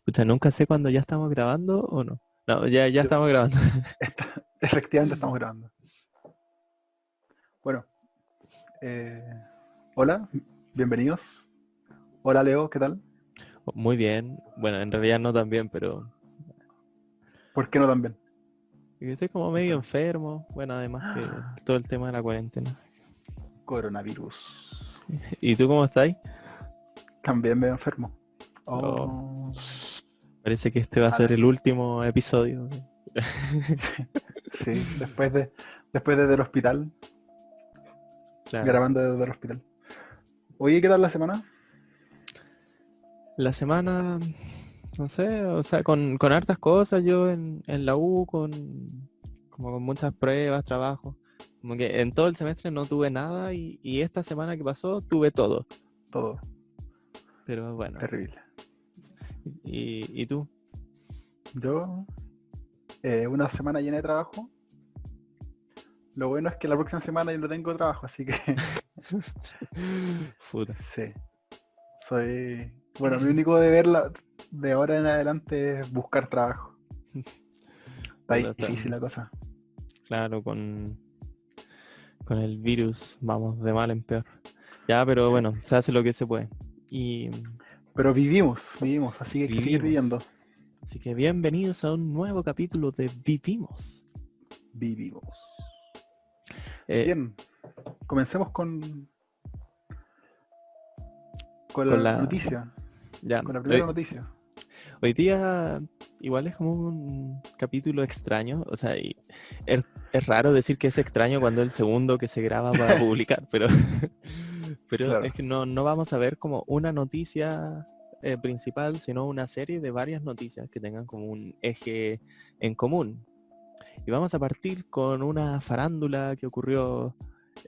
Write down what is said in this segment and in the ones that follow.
Pucha, nunca sé cuándo ya estamos grabando o no. No, ya Yo- estamos grabando. Efectivamente estamos grabando. Bueno, eh, hola, bienvenidos. Hola Leo, ¿qué tal? Muy bien. Bueno, en realidad no tan bien, pero ¿Por qué no tan bien? estoy como medio Cuéntame. enfermo. Bueno, además que todo el tema de la cuarentena. Coronavirus. ¿Y tú cómo estás? También me enfermo. Oh, Oh, parece que este va a mala ser el vida. último episodio. Sí, sí, después de del hospital, Claro. grabando desde el hospital. Oye, ¿qué tal la semana? La semana, no sé, o sea, con hartas cosas, yo en la U, como con muchas pruebas, trabajos. Como que en todo el semestre no tuve nada y esta semana que pasó tuve todo. Todo Pero bueno, terrible. ¿y tú? Yo, una semana llena de trabajo. Lo bueno es que la próxima semana yo no tengo trabajo, así que Puta. sí. Bueno, mi único deber de ahora en adelante es buscar trabajo. Está Puta, difícil la cosa. claro, con el virus vamos de mal en peor. Ya, pero Sí. bueno, se hace lo que se puede. Y Pero vivimos, así que hay que seguir viviendo. vivimos. Así que bienvenidos a un nuevo capítulo de Vivimos. Vivimos. Eh, Bien, comencemos con con la la... noticia, Ya, con la hoy, primera noticia. hoy día igual es como un capítulo extraño. O sea, es raro decir que es extraño cuando es el segundo que se graba para publicar, pero pero Claro, es que no vamos a ver como una noticia principal, sino una serie de varias noticias que tengan como un eje en común. Y vamos a partir con una farándula que ocurrió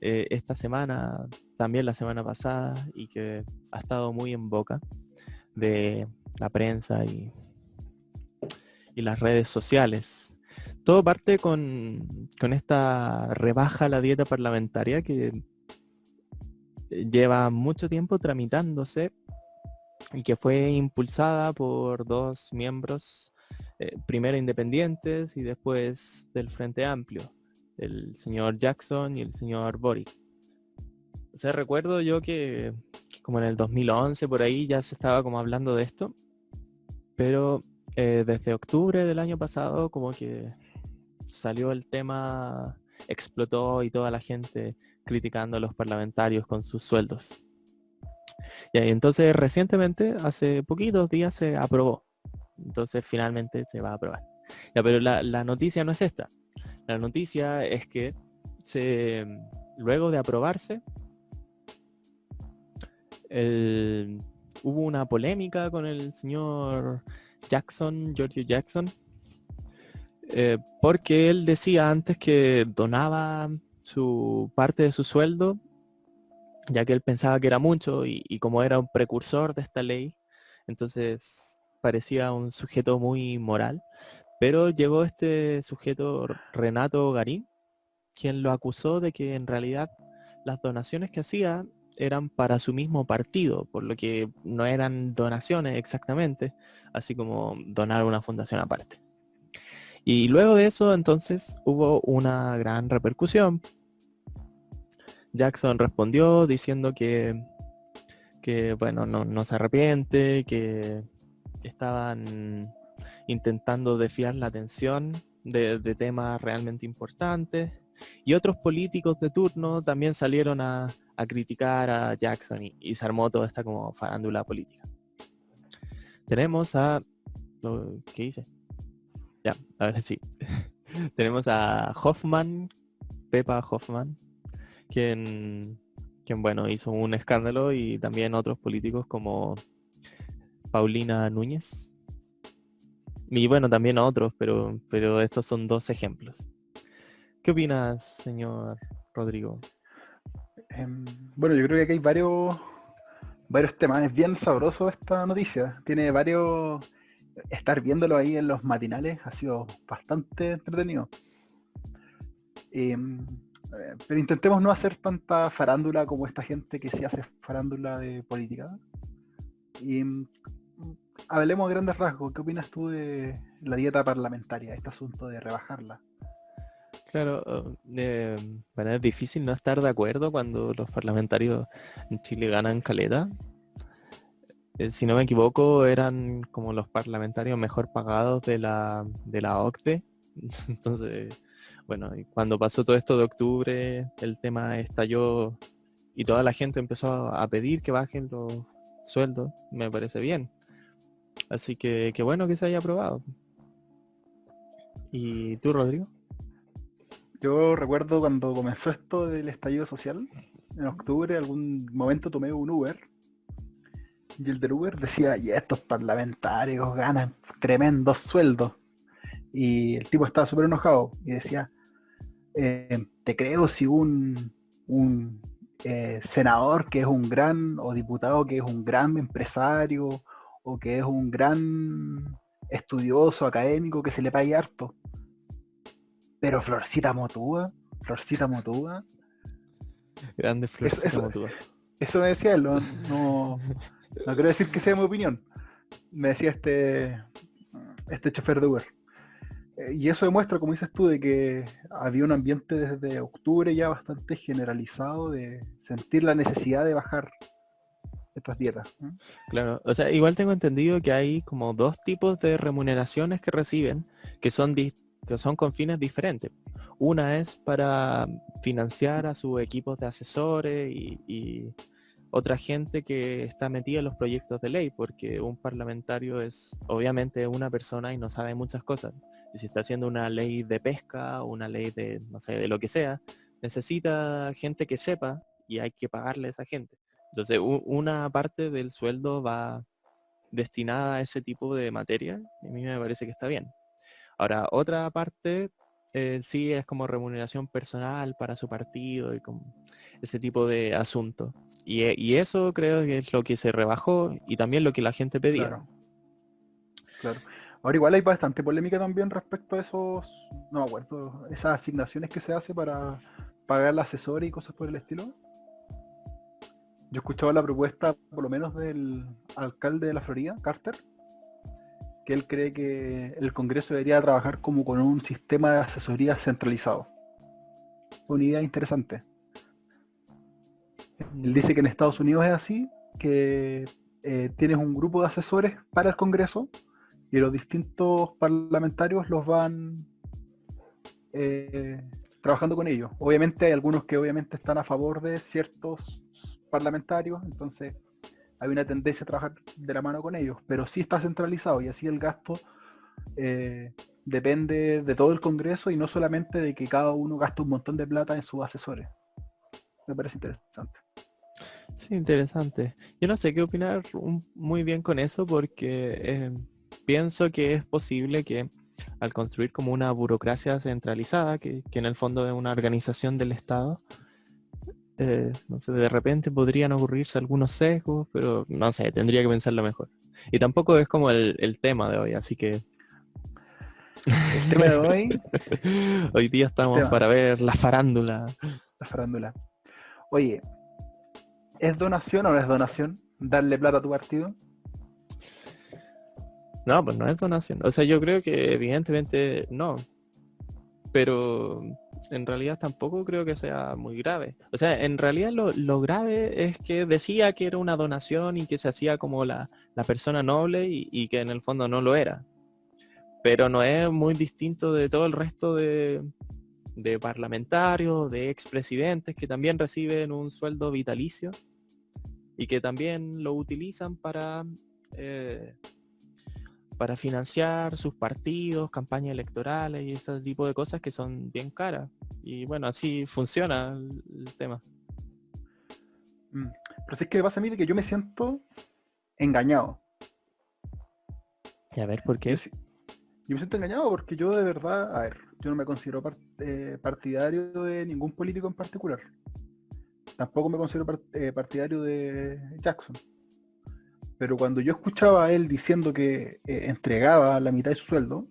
esta semana, también la semana pasada, y que ha estado muy en boca de la prensa y las redes sociales. Todo parte con esta rebaja a la dieta parlamentaria que lleva mucho tiempo tramitándose y que fue impulsada por dos miembros, primero independientes y después del Frente Amplio, el señor Jackson y el señor Boric. O sea, recuerdo yo que como en el 2011 por ahí ya se estaba como hablando de esto, pero desde octubre del año pasado como que salió el tema, explotó y toda la gente criticando a los parlamentarios con sus sueldos. Y ahí, entonces recientemente, hace poquitos días se aprobó. Entonces finalmente se va a aprobar. Ya, pero la noticia no es esta. La noticia es que se, luego de aprobarse, el- hubo una polémica con el señor Jackson, Giorgio Jackson, porque él decía antes que donaba su parte de su sueldo, ya que él pensaba que era mucho y como era un precursor de esta ley, entonces parecía un sujeto muy moral. Pero llegó este sujeto, Renato Garín, quien lo acusó de que en realidad las donaciones que hacía eran para su mismo partido, por lo que no eran donaciones exactamente, así como donar a una fundación aparte. Y luego de eso, entonces, hubo una gran repercusión. Jackson respondió diciendo que bueno, no se arrepiente, que estaban intentando desviar la atención de temas realmente importantes. Y otros políticos de turno también salieron a criticar a Jackson y se armó toda esta como farándula política. Tenemos a... ¿Qué hice? Ya, a ver sí. Tenemos a Hoffman, Pepa Hoffman, quien bueno, hizo un escándalo y también otros políticos como Paulina Núñez. Y bueno, también otros, pero estos son dos ejemplos. ¿Qué opinas, señor Rodrigo? Em, bueno, yo creo que aquí hay varios temas. Es bien sabroso esta noticia. Tiene varios. Estar viéndolo ahí en los matinales ha sido bastante entretenido. Em, pero intentemos no hacer tanta farándula como esta gente que sí hace farándula de política. Y hablemos a grandes rasgos. ¿Qué opinas tú de la dieta parlamentaria, este asunto de rebajarla? Claro, bueno, es difícil no estar de acuerdo cuando los parlamentarios en Chile ganan caleta. Si no me equivoco, eran como los parlamentarios mejor pagados de la OCDE. Entonces, bueno, y cuando pasó todo esto de octubre, el tema estalló y toda la gente empezó a pedir que bajen los sueldos. Me parece bien. Así que qué bueno que se haya aprobado. ¿Y tú, Rodrigo? Yo recuerdo cuando comenzó esto del estallido social, en octubre, algún momento tomé un Uber, y el del Uber decía, y estos parlamentarios ganan tremendos sueldos. Y el tipo estaba súper enojado y decía, te creo si un senador que es un gran, o diputado que es un gran empresario, o que es un gran estudioso, académico, que se le pague harto. Pero Florcita Motúa, Grande eso, Florcita eso, Motúa. eso me decía él, no quiero decir que sea mi opinión. Me decía este chofer de Uber. Y eso demuestra, como dices tú, de que había un ambiente desde octubre ya bastante generalizado de sentir la necesidad de bajar estas dietas, ¿no? Claro, o sea, igual tengo entendido que hay como dos tipos de remuneraciones que reciben que son con fines diferentes. Una es para financiar a sus equipos de asesores y otra gente que está metida en los proyectos de ley, porque un parlamentario es obviamente una persona y no sabe muchas cosas. Y si está haciendo una ley de pesca o una ley de, no sé, de lo que sea, necesita gente que sepa y hay que pagarle a esa gente. Entonces, una parte del sueldo va destinada a ese tipo de materia y a mí me parece que está bien. Ahora, otra parte sí es como remuneración personal para su partido y como ese tipo de asuntos. Y eso creo que es lo que se rebajó y también lo que la gente pedía. Claro, claro. Ahora igual hay bastante polémica también respecto a esos, no me acuerdo, esas asignaciones que se hace para pagar al asesor y cosas por el estilo. Yo escuchaba la propuesta, por lo menos del alcalde de la Florida, Carter, que él cree que el Congreso debería trabajar como con un sistema de asesoría centralizado. Una idea interesante. Él dice que en Estados Unidos es así, que tienes un grupo de asesores para el Congreso y los distintos parlamentarios los van eh, trabajando con ellos. Obviamente hay algunos que obviamente están a favor de ciertos parlamentarios, entonces hay una tendencia a trabajar de la mano con ellos, pero sí está centralizado y así el gasto depende de todo el Congreso y no solamente de que cada uno gaste un montón de plata en sus asesores. Me parece interesante. Sí, interesante. Yo no sé qué opinar muy bien con eso porque pienso que es posible que al construir como una burocracia centralizada, que en el fondo es una organización del Estado, no sé, de repente podrían ocurrirse algunos sesgos, pero no sé, tendría que pensarlo mejor. Y tampoco es como el tema de hoy, así que El tema de hoy, hoy día el estamos tema, para ver la farándula. la farándula. Oye, ¿es donación o no es donación darle plata a tu partido? No, pues no es donación. O sea, yo creo que evidentemente no, pero en realidad tampoco creo que sea muy grave. O sea, en realidad lo grave es que decía que era una donación y que se hacía como la persona noble y que en el fondo no lo era. Pero no es muy distinto de todo el resto de parlamentarios, de expresidentes que también reciben un sueldo vitalicio y que también lo utilizan eh, para financiar sus partidos, campañas electorales y ese tipo de cosas que son bien caras. Y bueno, así funciona el tema. Mm. Pero si es que me pasa a mí de que yo me siento engañado. Y a ver, ¿por Yo, qué? yo me siento engañado porque yo de verdad, a ver, yo no me considero partidario de ningún político en particular. Tampoco me considero partidario de Jackson. Pero cuando yo escuchaba a él diciendo que entregaba la mitad de su sueldo,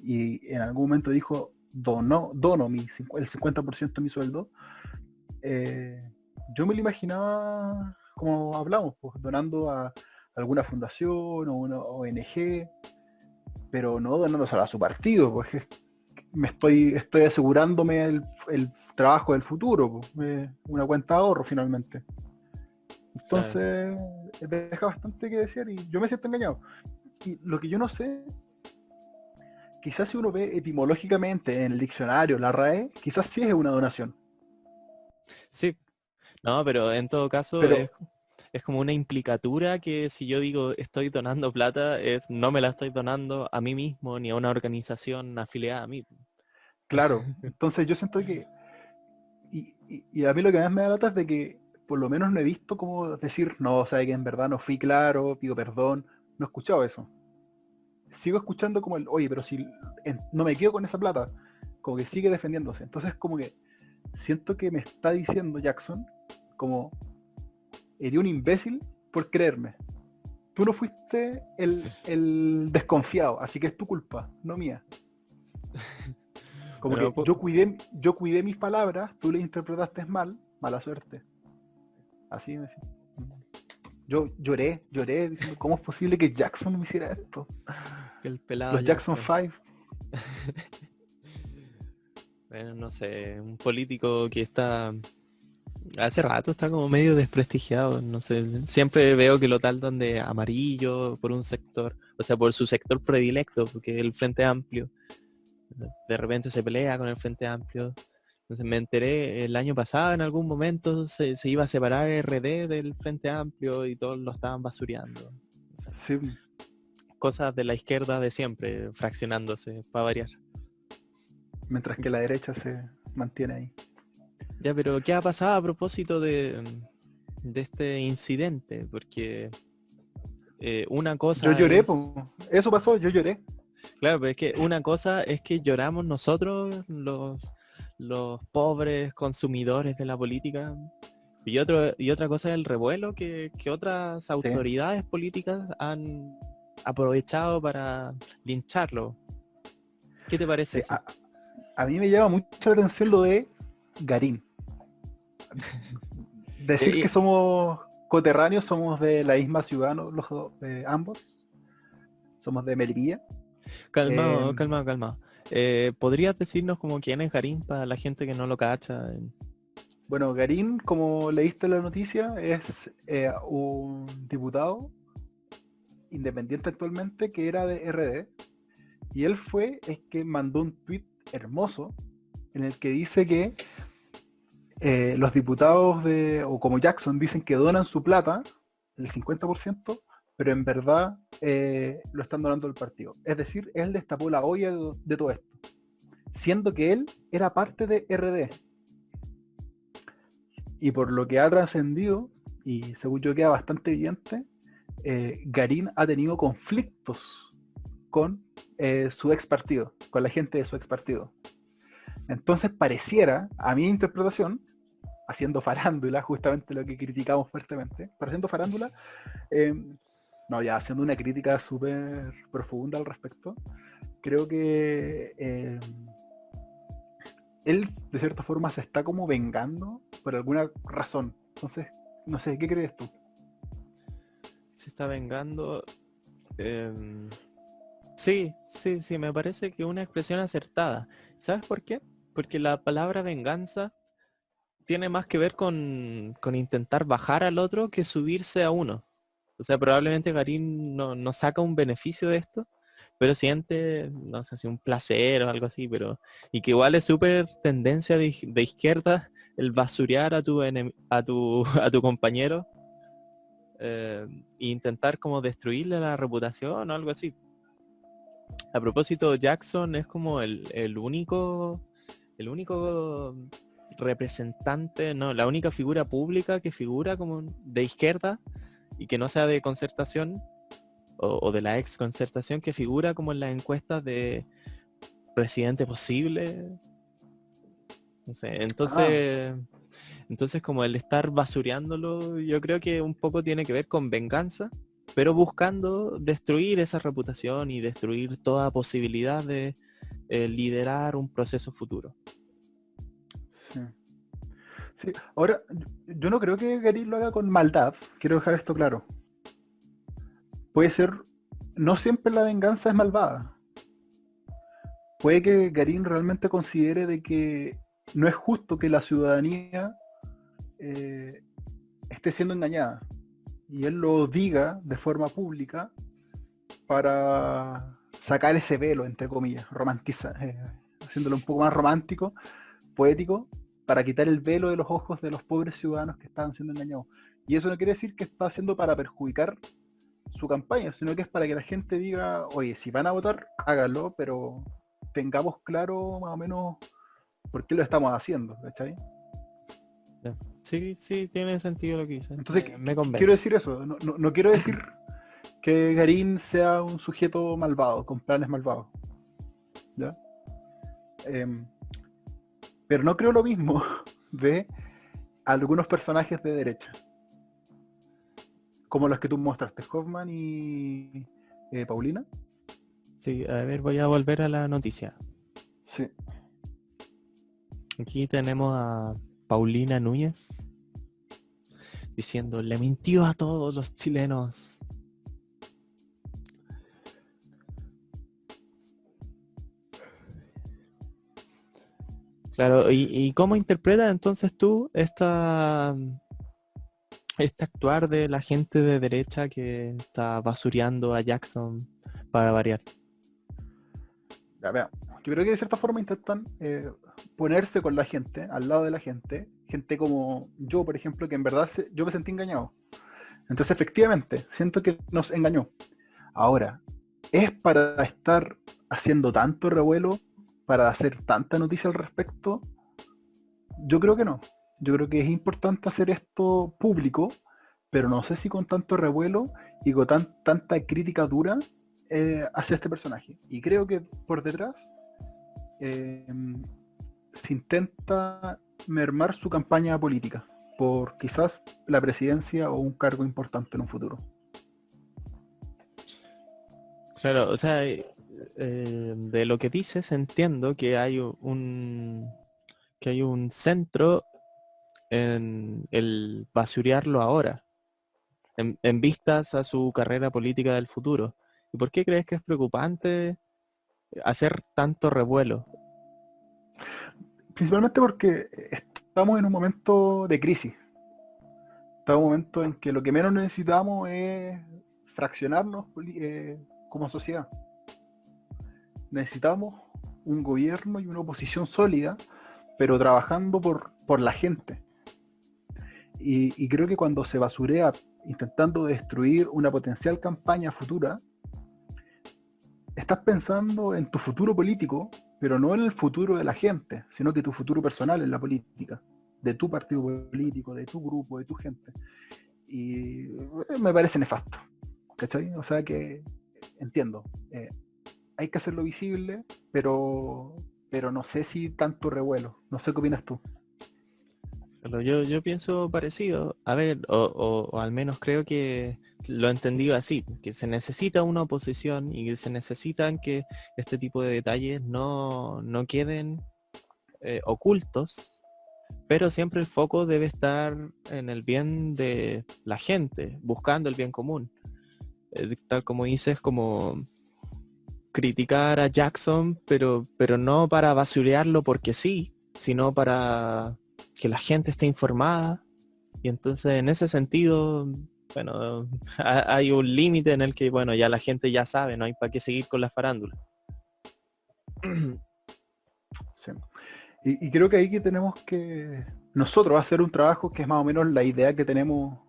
y en algún momento dijo, dono el 50% de mi sueldo, yo me lo imaginaba como hablamos, pues, donando a alguna fundación o una ONG, pero no donándosela a su partido, porque estoy asegurándome el trabajo del futuro, pues, una cuenta de ahorro finalmente. Claro. Entonces, deja bastante que desear y yo me siento engañado. Y lo que yo no sé, quizás si uno ve etimológicamente en el diccionario, la RAE, quizás sí es una donación. Sí, no, pero en todo caso Pero, es como una implicatura que si yo digo estoy donando plata, no me la estoy donando a mí mismo ni a una organización afiliada a mí. claro, entonces yo siento que, y a mí lo que más me da lata es de que por lo menos no he visto como decir, no, o sea, que en verdad no fui claro, pido perdón, no he escuchado eso. Sigo escuchando como oye, pero si no me quedo con esa plata, como que sigue defendiéndose. Entonces como que siento que me está diciendo Jackson, como, eres un imbécil por creerme. Tú no fuiste el desconfiado, así que es tu culpa, no mía. Como Bueno, que yo cuidé mis palabras, tú las interpretaste mal, mala suerte. Así me siento. Yo lloré diciendo, ¿cómo es posible que Jackson me hiciera esto? el pelado Los Jackson Jackson. 5. Bueno, no sé, un político que está hace rato está como medio desprestigiado, no sé, siempre veo que lo taldan de amarillo por un sector, o sea, por su sector predilecto, porque el Frente Amplio de repente se pelea con el Frente Amplio. Entonces me enteré el año pasado, en algún momento se iba a separar RD del Frente Amplio y todos lo estaban basureando. O sea, Sí, cosas de la izquierda de siempre, fraccionándose, para variar. mientras que la derecha se mantiene ahí. Ya, pero ¿qué ha pasado a propósito de este incidente? Porque una Yo cosa lloré, es, pues. Eso pasó, yo lloré. claro, pero es que una cosa es que lloramos nosotros, los pobres consumidores de la política, y otra cosa es el revuelo que otras Sí. autoridades políticas han aprovechado para lincharlo. ¿Qué te parece Sí, eso? a mí me llama mucho la atención lo de Garín. Decir que Eh, somos coterráneos, somos de la misma ciudad, ¿no? Los dos, ambos, somos de Melipilla. Calmado, Em, calmado, calmado. ¿Podrías decirnos como quién es Garín para la gente que no lo cacha? bueno, Garín, como leíste en la noticia, es un diputado independiente actualmente que era de RD. Y él es que mandó un tweet hermoso en el que dice que los diputados o como Jackson dicen que donan su plata, el 50%, pero en verdad lo están donando al partido. Es decir, él destapó la olla de todo esto, siendo que él era parte de RD. Y por lo que ha trascendido, y según yo queda bastante evidente, Garín ha tenido conflictos con su ex partido, con la gente de su ex partido. Entonces pareciera, a mi interpretación, haciendo farándula, justamente lo que criticamos fuertemente, pero haciendo farándula, eh, no, ya haciendo una crítica súper profunda al respecto, creo que él de cierta forma se está como vengando por alguna razón. Entonces, no sé, ¿qué crees tú? Se está vengando. em, sí, sí, sí, me parece que una expresión acertada. ¿Sabes por qué? Porque la palabra venganza tiene más que ver con intentar bajar al otro que subirse a uno. O sea, probablemente Garín no saca un beneficio de esto, pero siente, no sé si un placer o algo así, pero y que igual es súper tendencia de izquierda el basurear a tu compañero e intentar como destruirle la reputación o algo así. A propósito, Jackson es como el único representante, no, la única figura pública que figura como de izquierda y que no sea de concertación o de la ex concertación que figura como en las encuestas de presidente posible. No sé, Ah, entonces como el estar basureándolo, yo creo que un poco tiene que ver con venganza, pero buscando destruir esa reputación y destruir toda posibilidad de liderar un proceso futuro. sí. Sí. Ahora, yo no creo que Garín lo haga con maldad, quiero dejar esto claro. puede ser, no siempre la venganza es malvada. Puede que Garín realmente considere de que no es justo que la ciudadanía esté siendo engañada. Y él lo diga de forma pública para sacar ese velo, entre comillas, haciéndolo un poco más romántico, poético, para quitar el velo de los ojos de los pobres ciudadanos que estaban siendo engañados. Y eso no quiere decir que está haciendo para perjudicar su campaña, sino que es para que la gente diga, oye, si van a votar, háganlo, pero tengamos claro más o menos por qué lo estamos haciendo, ¿cachai? Sí, tiene sentido lo que dice. Entonces, Me convence. quiero decir eso, no quiero decir que Garín sea un sujeto malvado, con planes malvados, ¿ya? Pero no creo lo mismo de algunos personajes de derecha, como los que tú mostraste, Hoffman y Paulina. Sí, a ver, voy a volver a la noticia. Sí. Aquí tenemos a Paulina Núñez diciendo, le mintió a todos los chilenos. Claro, ¿y cómo interpretas entonces tú este actuar de la gente de derecha que está basureando a Jackson para variar? Ya, vea, yo creo que de cierta forma intentan ponerse con la gente, al lado de la gente como yo, por ejemplo, que en verdad yo me sentí engañado. Entonces, efectivamente, siento que nos engañó. Ahora, ¿es para estar haciendo tanto revuelo, para hacer tanta noticia al respecto? Yo creo que no. Yo creo que es importante hacer esto público, pero no sé si con tanto revuelo y con tanta crítica dura hacia este personaje. Y creo que por detrás se intenta mermar su campaña política por quizás la presidencia o un cargo importante en un futuro. Claro, o sea, de lo que dices entiendo que hay un centro en el basurearlo ahora, en vistas a su carrera política del futuro. ¿Y por qué crees que es preocupante hacer tanto revuelo? Principalmente porque estamos en un momento de crisis. Estamos en un momento en que lo que menos necesitamos es fraccionarnos como sociedad. Necesitamos un gobierno y una oposición sólida, pero trabajando por la gente. Y creo que cuando se basurea intentando destruir una potencial campaña futura, estás pensando en tu futuro político, pero no en el futuro de la gente, sino que tu futuro personal en la política, de tu partido político, de tu grupo, de tu gente. Y me parece nefasto, ¿cachai? O sea que entiendo, hay que hacerlo visible, pero no sé si tanto revuelo. No sé qué opinas tú. Pero yo pienso parecido. A ver, o al menos creo que lo he entendido así, que se necesita una oposición y que se necesitan que este tipo de detalles no queden ocultos, pero siempre el foco debe estar en el bien de la gente, buscando el bien común. Tal como dices, como criticar a Jackson, pero no para basurearlo porque sí, sino para que la gente esté informada. Y entonces en ese sentido, bueno, hay un límite en el que, bueno, ya la gente ya sabe, no hay para qué seguir con la farándula. Sí. Y creo que ahí que tenemos que nosotros hacer un trabajo que es más o menos la idea que tenemos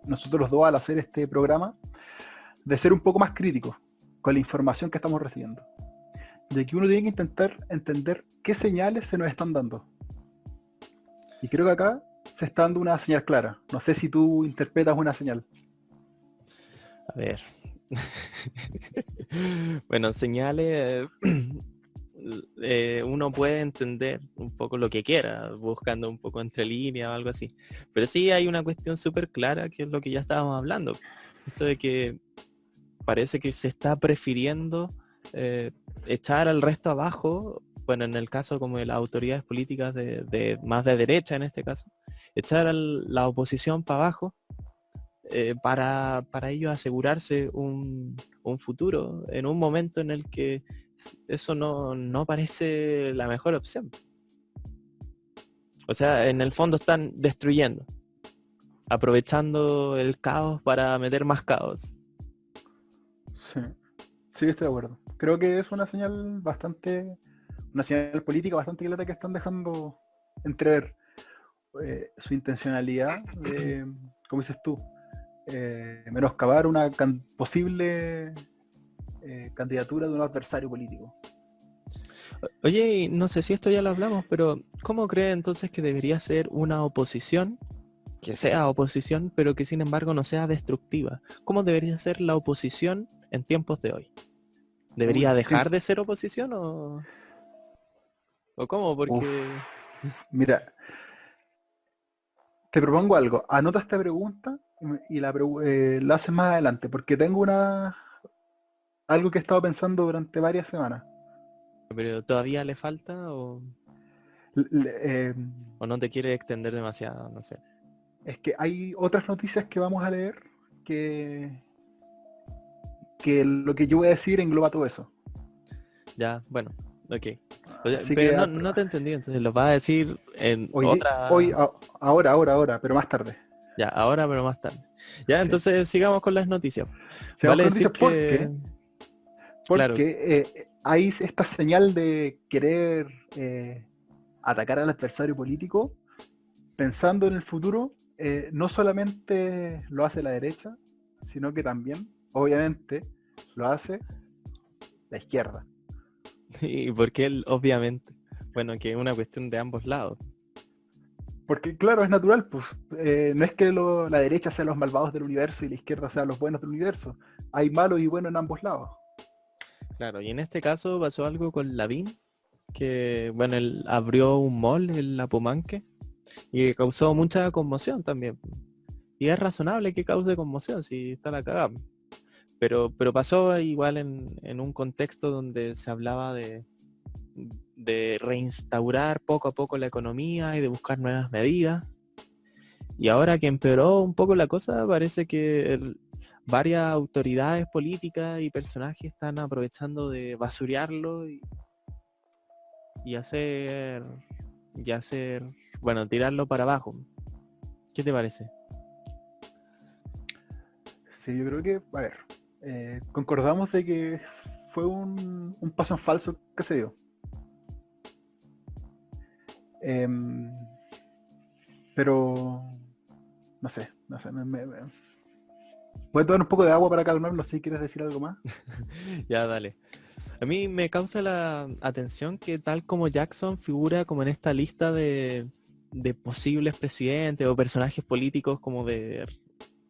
nosotros los dos al hacer este programa, de ser un poco más críticos con la información que estamos recibiendo. De que uno tiene que intentar entender qué señales se nos están dando. Y creo que acá se está dando una señal clara. No sé si tú interpretas una señal. A ver. Bueno, señales, uno puede entender un poco lo que quiera, buscando un poco entre líneas o algo así. Pero sí hay una cuestión súper clara, que es lo que ya estábamos hablando. Esto de que parece que se está prefiriendo echar al resto abajo, bueno, en el caso como de las autoridades políticas de más de derecha en este caso, echar a la oposición para abajo para ellos asegurarse un futuro en un momento en el que eso no parece la mejor opción. O sea, en el fondo están destruyendo, aprovechando el caos para meter más caos. Sí, sí, estoy de acuerdo. Creo que es una señal política bastante clara que están dejando entrever su intencionalidad de, como dices tú, menoscabar una posible candidatura de un adversario político. Oye, y no sé si esto ya lo hablamos, pero ¿cómo cree entonces que debería ser una oposición, que sea oposición, pero que sin embargo no sea destructiva? ¿Cómo debería ser la oposición en tiempos de hoy? ¿Debería dejar de ser oposición o cómo? Porque... Mira, te propongo algo. Anota esta pregunta y la haces más adelante, porque tengo algo que he estado pensando durante varias semanas. ¿Pero todavía le falta Eh, o no te quiere extender demasiado? No sé. es que hay otras noticias que vamos a leer que lo que yo voy a decir engloba todo eso. Ya, bueno, ok. O sea, Así pero que no te entendí, entonces lo vas a decir en hoy, otra... ahora, pero más tarde. Ya, ahora pero más tarde. Ya, Sí. entonces sigamos con las noticias. Sigamos Vale con decir noticias que... Claro, porque hay esta señal de querer atacar al adversario político pensando en el futuro. No solamente lo hace la derecha, sino que también, obviamente, lo hace la izquierda. y porque él, obviamente, bueno, que es una cuestión de ambos lados. Porque claro, es natural, pues no es que la derecha sea los malvados del universo y la izquierda sea los buenos del universo. Hay malos y buenos en ambos lados. Claro, y en este caso pasó algo con Lavín, que, bueno, él abrió un mall en Lapumanque y que causó mucha conmoción también. Y es razonable que cause conmoción si está la cagada. Pero pasó igual en un contexto donde se hablaba de reinstaurar poco a poco la economía y de buscar nuevas medidas. Y ahora que empeoró un poco la cosa, parece que varias autoridades políticas y personajes están aprovechando de basurearlo y hacer, bueno, tirarlo para abajo. ¿Qué te parece? Sí, yo creo que, a ver, concordamos de que fue un paso en falso que se dio. Pero, no sé, voy a tomar un poco de agua para calmarlo, si quieres decir algo más. Ya, dale. A mí me causa la atención que tal como Jackson figura como en esta lista de posibles presidentes o personajes políticos como de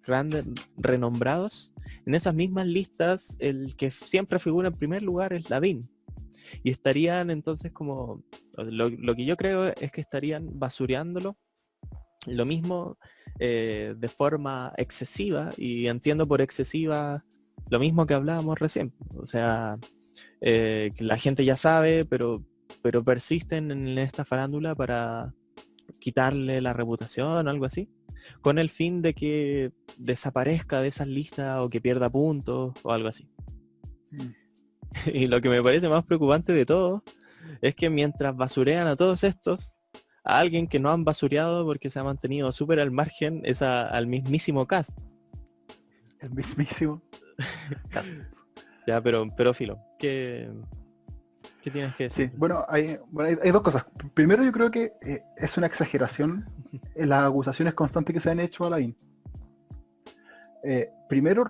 grandes renombrados, en esas mismas listas el que siempre figura en primer lugar es Lavín. Y estarían entonces como, lo que yo creo es que estarían basureándolo, lo mismo de forma excesiva, y entiendo por excesiva lo mismo que hablábamos recién. O sea, que la gente ya sabe, pero persisten en esta farándula para quitarle la reputación o algo así, con el fin de que desaparezca de esas listas o que pierda puntos o algo así. Y lo que me parece más preocupante de todo es que mientras basurean a todos estos, a alguien que no han basureado porque se ha mantenido súper al margen es al mismísimo Cast. El mismísimo. Ya, pero filo, ¿qué tienes que decir? Sí, bueno, hay dos cosas. Primero, yo creo que es una exageración en las acusaciones constantes que se han hecho a Lavín. Primero,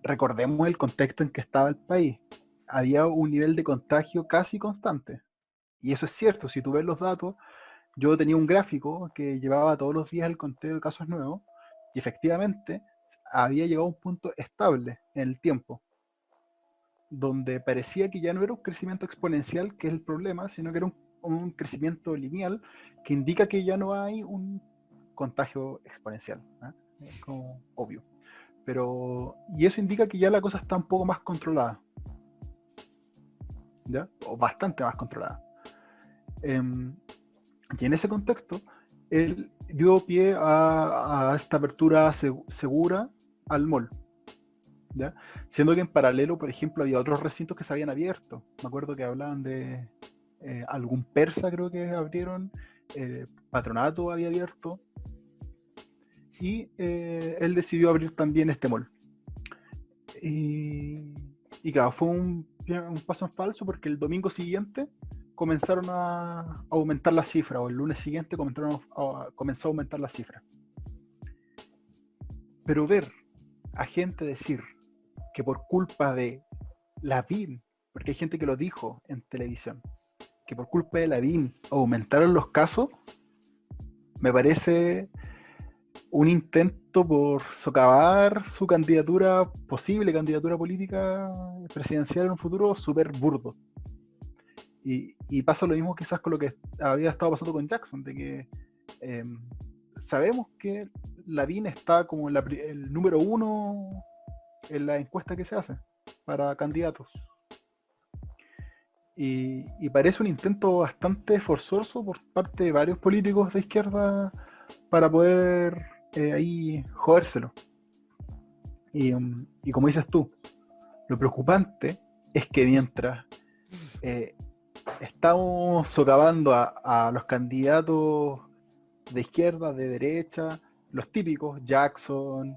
recordemos el contexto en que estaba el país. Había un nivel de contagio casi constante. Y eso es cierto, si tú ves los datos, yo tenía un gráfico que llevaba todos los días el conteo de casos nuevos y efectivamente había llegado a un punto estable en el tiempo, donde parecía que ya no era un crecimiento exponencial, que es el problema, sino que era un crecimiento lineal que indica que ya no hay un contagio exponencial, ¿eh? Es como obvio. Y eso indica que ya la cosa está un poco más controlada, ¿ya? O bastante más controlada. Y en ese contexto, él dio pie a esta apertura segura al mall, ¿ya? Siendo que en paralelo, por ejemplo, había otros recintos que se habían abierto. Me acuerdo que hablaban de algún persa, creo que abrieron, Patronato había abierto, y él decidió abrir también este mall. Y claro, fue un paso en falso porque el domingo siguiente comenzaron a aumentar las cifras, o el lunes siguiente comenzó a aumentar las cifras. Pero ver a gente decir que por culpa de Lavín, porque hay gente que lo dijo en televisión, que por culpa de Lavín aumentaron los casos, me parece un intento por socavar su candidatura, posible candidatura política presidencial en un futuro, súper burdo. Y pasa lo mismo quizás con lo que había estado pasando con Jackson, de que sabemos que Lavín está como el número 1 en la encuesta que se hace para candidatos. Y parece un intento bastante forzoso por parte de varios políticos de izquierda para poder ahí jodérselo. Y como dices tú, lo preocupante es que mientras estamos socavando a los candidatos de izquierda, de derecha, los típicos, Jackson,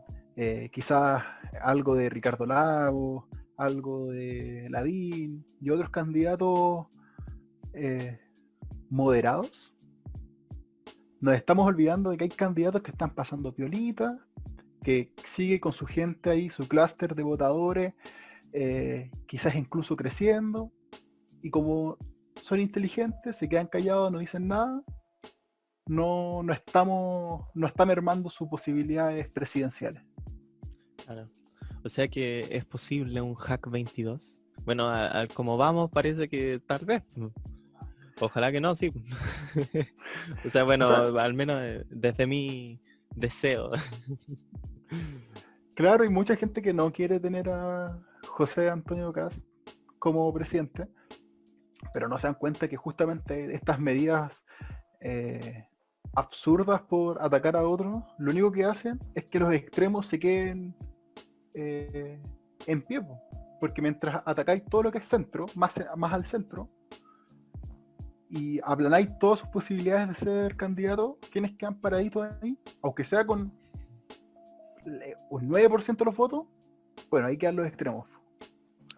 quizás algo de Ricardo Lagos, algo de Lavín y otros candidatos moderados, nos estamos olvidando de que hay candidatos que están pasando piolita, que sigue con su gente ahí, su clúster de votadores, quizás incluso creciendo, y como son inteligentes, se quedan callados, no dicen nada, no está mermando sus posibilidades presidenciales. Claro. O sea que es posible un hack 22. Bueno, como vamos parece que tal vez. Ojalá que no, sí. O sea, bueno, O sea, al menos desde mi deseo. claro, hay mucha gente que no quiere tener a José Antonio Kast como presidente, pero no se dan cuenta que justamente estas medidas absurdas por atacar a otros, lo único que hacen es que los extremos se queden en pie, porque mientras atacáis todo lo que es centro, más al centro, y aplanáis todas sus posibilidades de ser candidato, ¿quiénes quedan paraditos ahí? Aunque sea con un 9% de los votos, bueno, ahí quedan los extremos.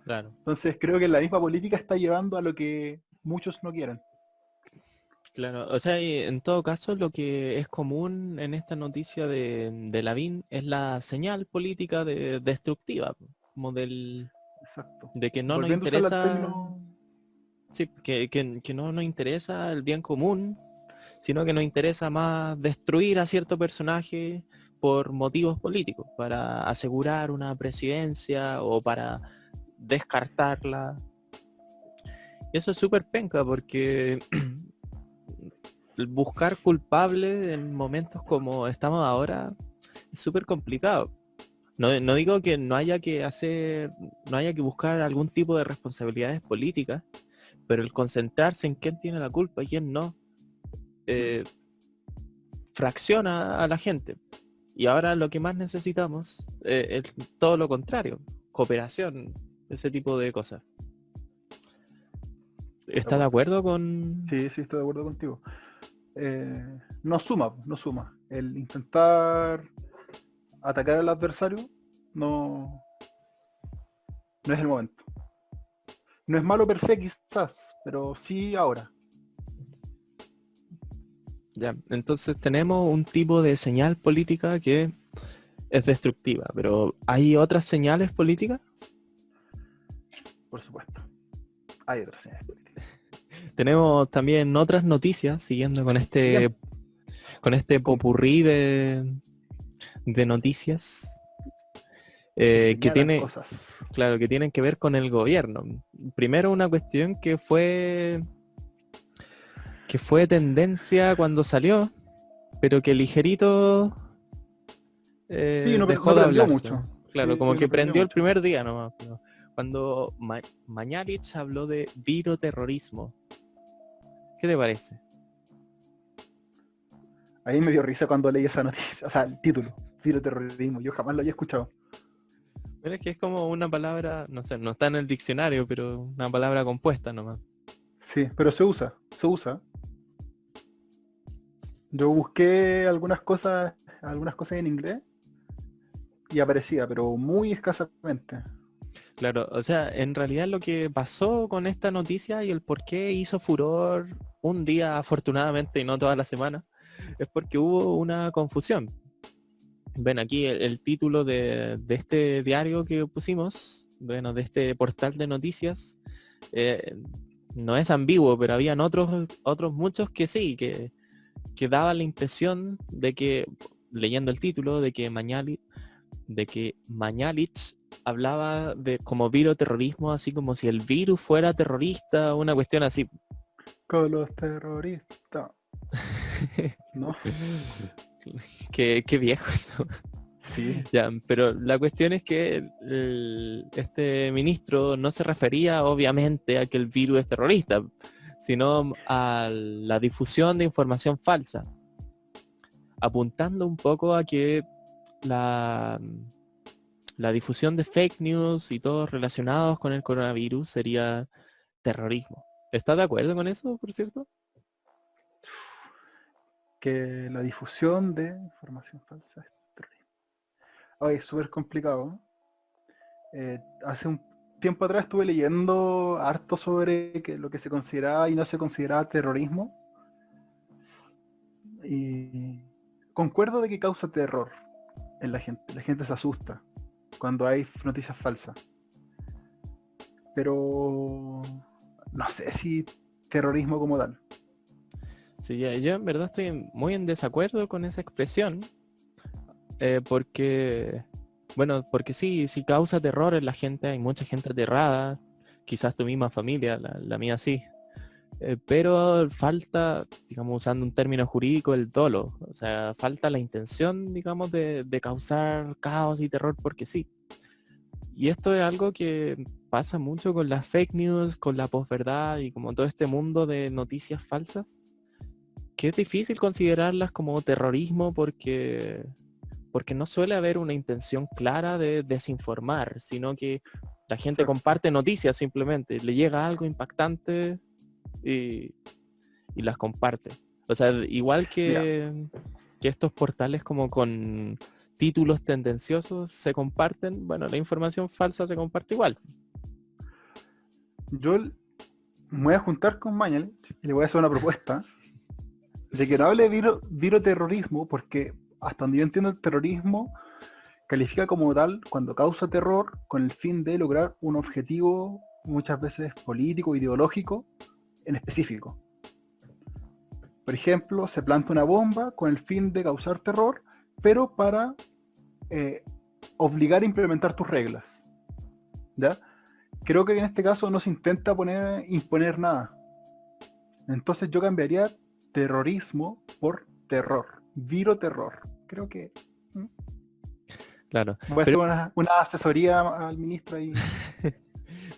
Claro. Entonces creo que la misma política está llevando a lo que muchos no quieren. Claro, o sea, y en todo caso lo que es común en esta noticia de Lavín es la señal política destructiva, como Exacto. de que no nos Volviendo a usar el interesa, término. sí, que no nos interesa el bien común, sino que nos interesa más destruir a cierto personaje por motivos políticos, para asegurar una presidencia o para descartarla. Y eso es súper penca porque buscar culpables en momentos como estamos ahora es súper complicado. No digo que no haya que buscar algún tipo de responsabilidades políticas, pero el concentrarse en quién tiene la culpa y quién no, fracciona a la gente. Y ahora lo que más necesitamos es todo lo contrario, cooperación, ese tipo de cosas. De ¿Está de acuerdo. acuerdo con...? Sí, estoy de acuerdo contigo. No suma. El intentar atacar al adversario no, no es el momento. No es malo per se quizás, pero sí ahora. Ya, entonces tenemos un tipo de señal política que es destructiva, pero ¿hay otras señales políticas? Por supuesto. Hay otras señales políticas. Tenemos también otras noticias, siguiendo con Bien, este con popurrí de noticias que que señalan tiene, cosas. claro, que tienen que ver con el gobierno. Primero una cuestión que fue tendencia cuando salió, pero que ligerito Sí, dejó no de prendió hablarse. mucho. Claro, Sí, como que no prendió prendió el mucho. primer día nomás. Pero cuando Mañalich habló de viroterrorismo. ¿Qué te parece? A mí me dio risa cuando leí esa noticia, o sea, el título. viroterrorismo? Yo jamás lo había escuchado. Pero es que es como una palabra, no sé, no está en el diccionario, pero una palabra compuesta nomás. Sí, pero se usa, se usa. Yo busqué algunas cosas en inglés y aparecía, pero muy escasamente. Claro, o sea, en realidad lo que pasó con esta noticia y el por qué hizo furor un día afortunadamente y no toda la semana, es porque hubo una confusión. Ven aquí el título de este diario que pusimos, bueno, de este portal de noticias, eh, no es ambiguo, pero habían otros muchos que sí, que daban la impresión de que, leyendo el título, de que Mañalich hablaba de como viroterrorismo, así como si el virus fuera terrorista, una cuestión así. Con los terroristas. ¿No? Qué viejo eso. Sí, Ya, pero la cuestión es que este ministro no se refería obviamente a que el virus es terrorista, sino a la difusión de información falsa, apuntando un poco a que la, la difusión de fake news y todos relacionados con el coronavirus sería terrorismo. ¿Estás de acuerdo con eso, por cierto? que la difusión de información falsa es terrorismo. Ay, es súper complicado. Hace un tiempo atrás estuve leyendo harto sobre lo que se consideraba y no se consideraba terrorismo. Y concuerdo de que causa terror en la gente. La gente se asusta cuando hay noticias falsas. Pero no sé si terrorismo como tal. Sí, yo en verdad estoy muy en desacuerdo con esa expresión, porque, bueno, porque sí causa terror en la gente, hay mucha gente aterrada, quizás tu misma familia, la mía sí, pero falta, digamos, usando un término jurídico, el dolo, o sea, falta la intención, digamos, de causar caos y terror porque sí. Y esto es algo que pasa mucho con las fake news, con la posverdad y como todo este mundo de noticias falsas, que es difícil considerarlas como terrorismo porque no suele haber una intención clara de desinformar, sino que la gente Exacto. comparte noticias simplemente, le llega algo impactante y, y las comparte. O sea, igual Mira, que estos portales como con títulos tendenciosos se comparten, bueno, la información falsa se comparte igual. yo me voy a juntar con Mañal y le voy a hacer una propuesta de que no hable de viroterrorismo, porque hasta donde yo entiendo el terrorismo califica como tal cuando causa terror con el fin de lograr un objetivo muchas veces político, ideológico, en específico. Por ejemplo, se planta una bomba con el fin de causar terror, pero para eh, obligar a implementar tus reglas. ¿Ya? Creo que en este caso no se intenta imponer nada. Entonces yo cambiaría terrorismo por terror, viroterror. Creo que Claro, voy a hacer pero, una asesoría al ministro ahí.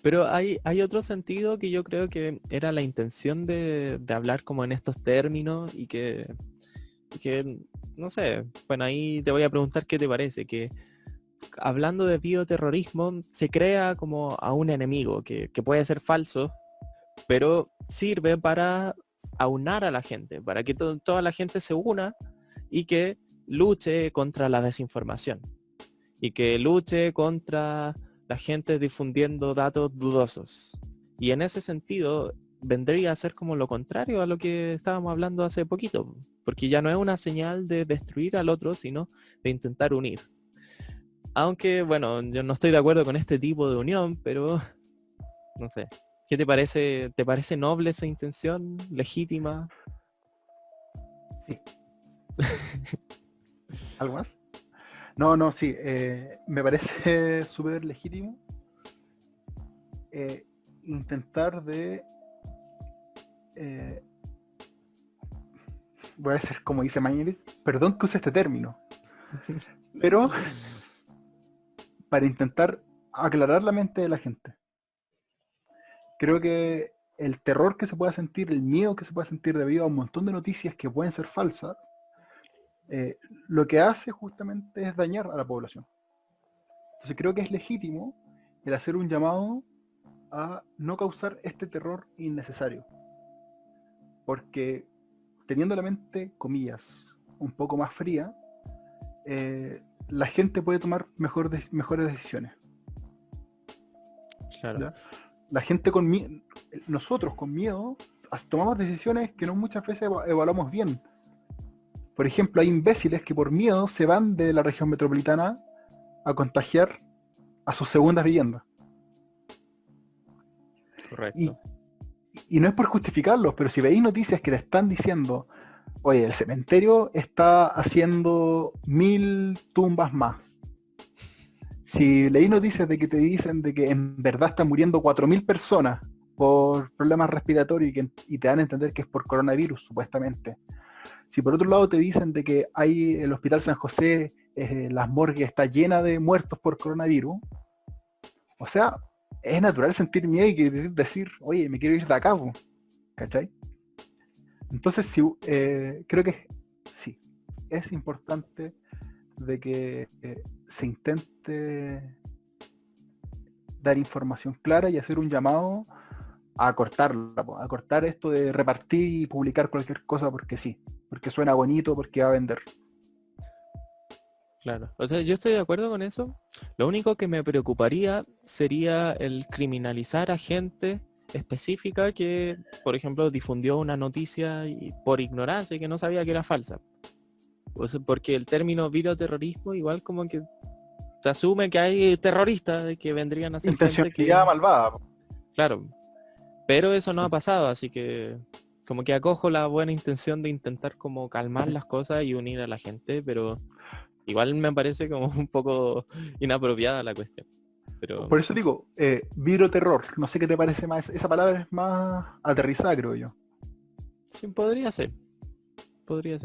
pero hay otro sentido que yo creo que era la intención de hablar como en estos términos y que, no sé, bueno, ahí te voy a preguntar qué te parece, que hablando de bioterrorismo se crea como a un enemigo que puede ser falso, pero sirve para aunar a la gente, para que toda la gente se una y que luche contra la desinformación y que luche contra la gente difundiendo datos dudosos. Y en ese sentido vendría a ser como lo contrario a lo que estábamos hablando hace poquito, porque ya no es una señal de destruir al otro, sino de intentar unir. Aunque, bueno, yo no estoy de acuerdo con este tipo de unión, pero no sé. ¿Qué te parece? ¿Te parece noble esa intención? ¿Legítima? Sí. ¿Algo más? No, no, sí. Me parece súper legítimo eh, intentar de... eh, voy a decir como dice Mañalich, perdón que use este término, pero para intentar aclarar la mente de la gente. Creo que el terror que se pueda sentir, el miedo que se pueda sentir debido a un montón de noticias que pueden ser falsas, lo que hace justamente es dañar a la población. Entonces creo que es legítimo el hacer un llamado a no causar este terror innecesario. Porque teniendo la mente, comillas, un poco más fría, la gente puede tomar mejores decisiones. Claro. ¿Ya? La gente nosotros con miedo tomamos decisiones que no muchas veces evaluamos bien. Por ejemplo, hay imbéciles que por miedo se van de la región metropolitana a contagiar a sus segundas viviendas. Correcto. Y no es por justificarlos, pero si veis noticias que le están diciendo, oye, el cementerio está haciendo 1000 tumbas más. Si leí noticias de que te dicen de que en verdad están muriendo 4000 personas por problemas respiratorios y te dan a entender que es por coronavirus, supuestamente. Si por otro lado te dicen de que hay el Hospital San José, las morgues está llena de muertos por coronavirus, o sea, es natural sentir miedo y decir, oye, me quiero ir de acá, ¿cachai? Entonces, creo que sí, es importante de que se intente dar información clara y hacer un llamado a cortarla, a cortar esto de repartir y publicar cualquier cosa porque sí, porque suena bonito, porque va a vender. Claro, o sea, yo estoy de acuerdo con eso. Lo único que me preocuparía sería el criminalizar a gente específica que, por ejemplo, difundió una noticia por ignorancia y que no sabía que era falsa. O sea, porque el término viroterrorismo igual como que te asume que hay terroristas que vendrían a ser gente que... Intencionalidad malvada. Claro, pero eso no ha pasado, así que como que acojo la buena intención de intentar como calmar las cosas y unir a la gente, pero igual me parece como un poco inapropiada la cuestión. Pero por eso digo, viroterror, no sé qué te parece más, esa palabra es más aterrizada, creo yo. sí, podría ser,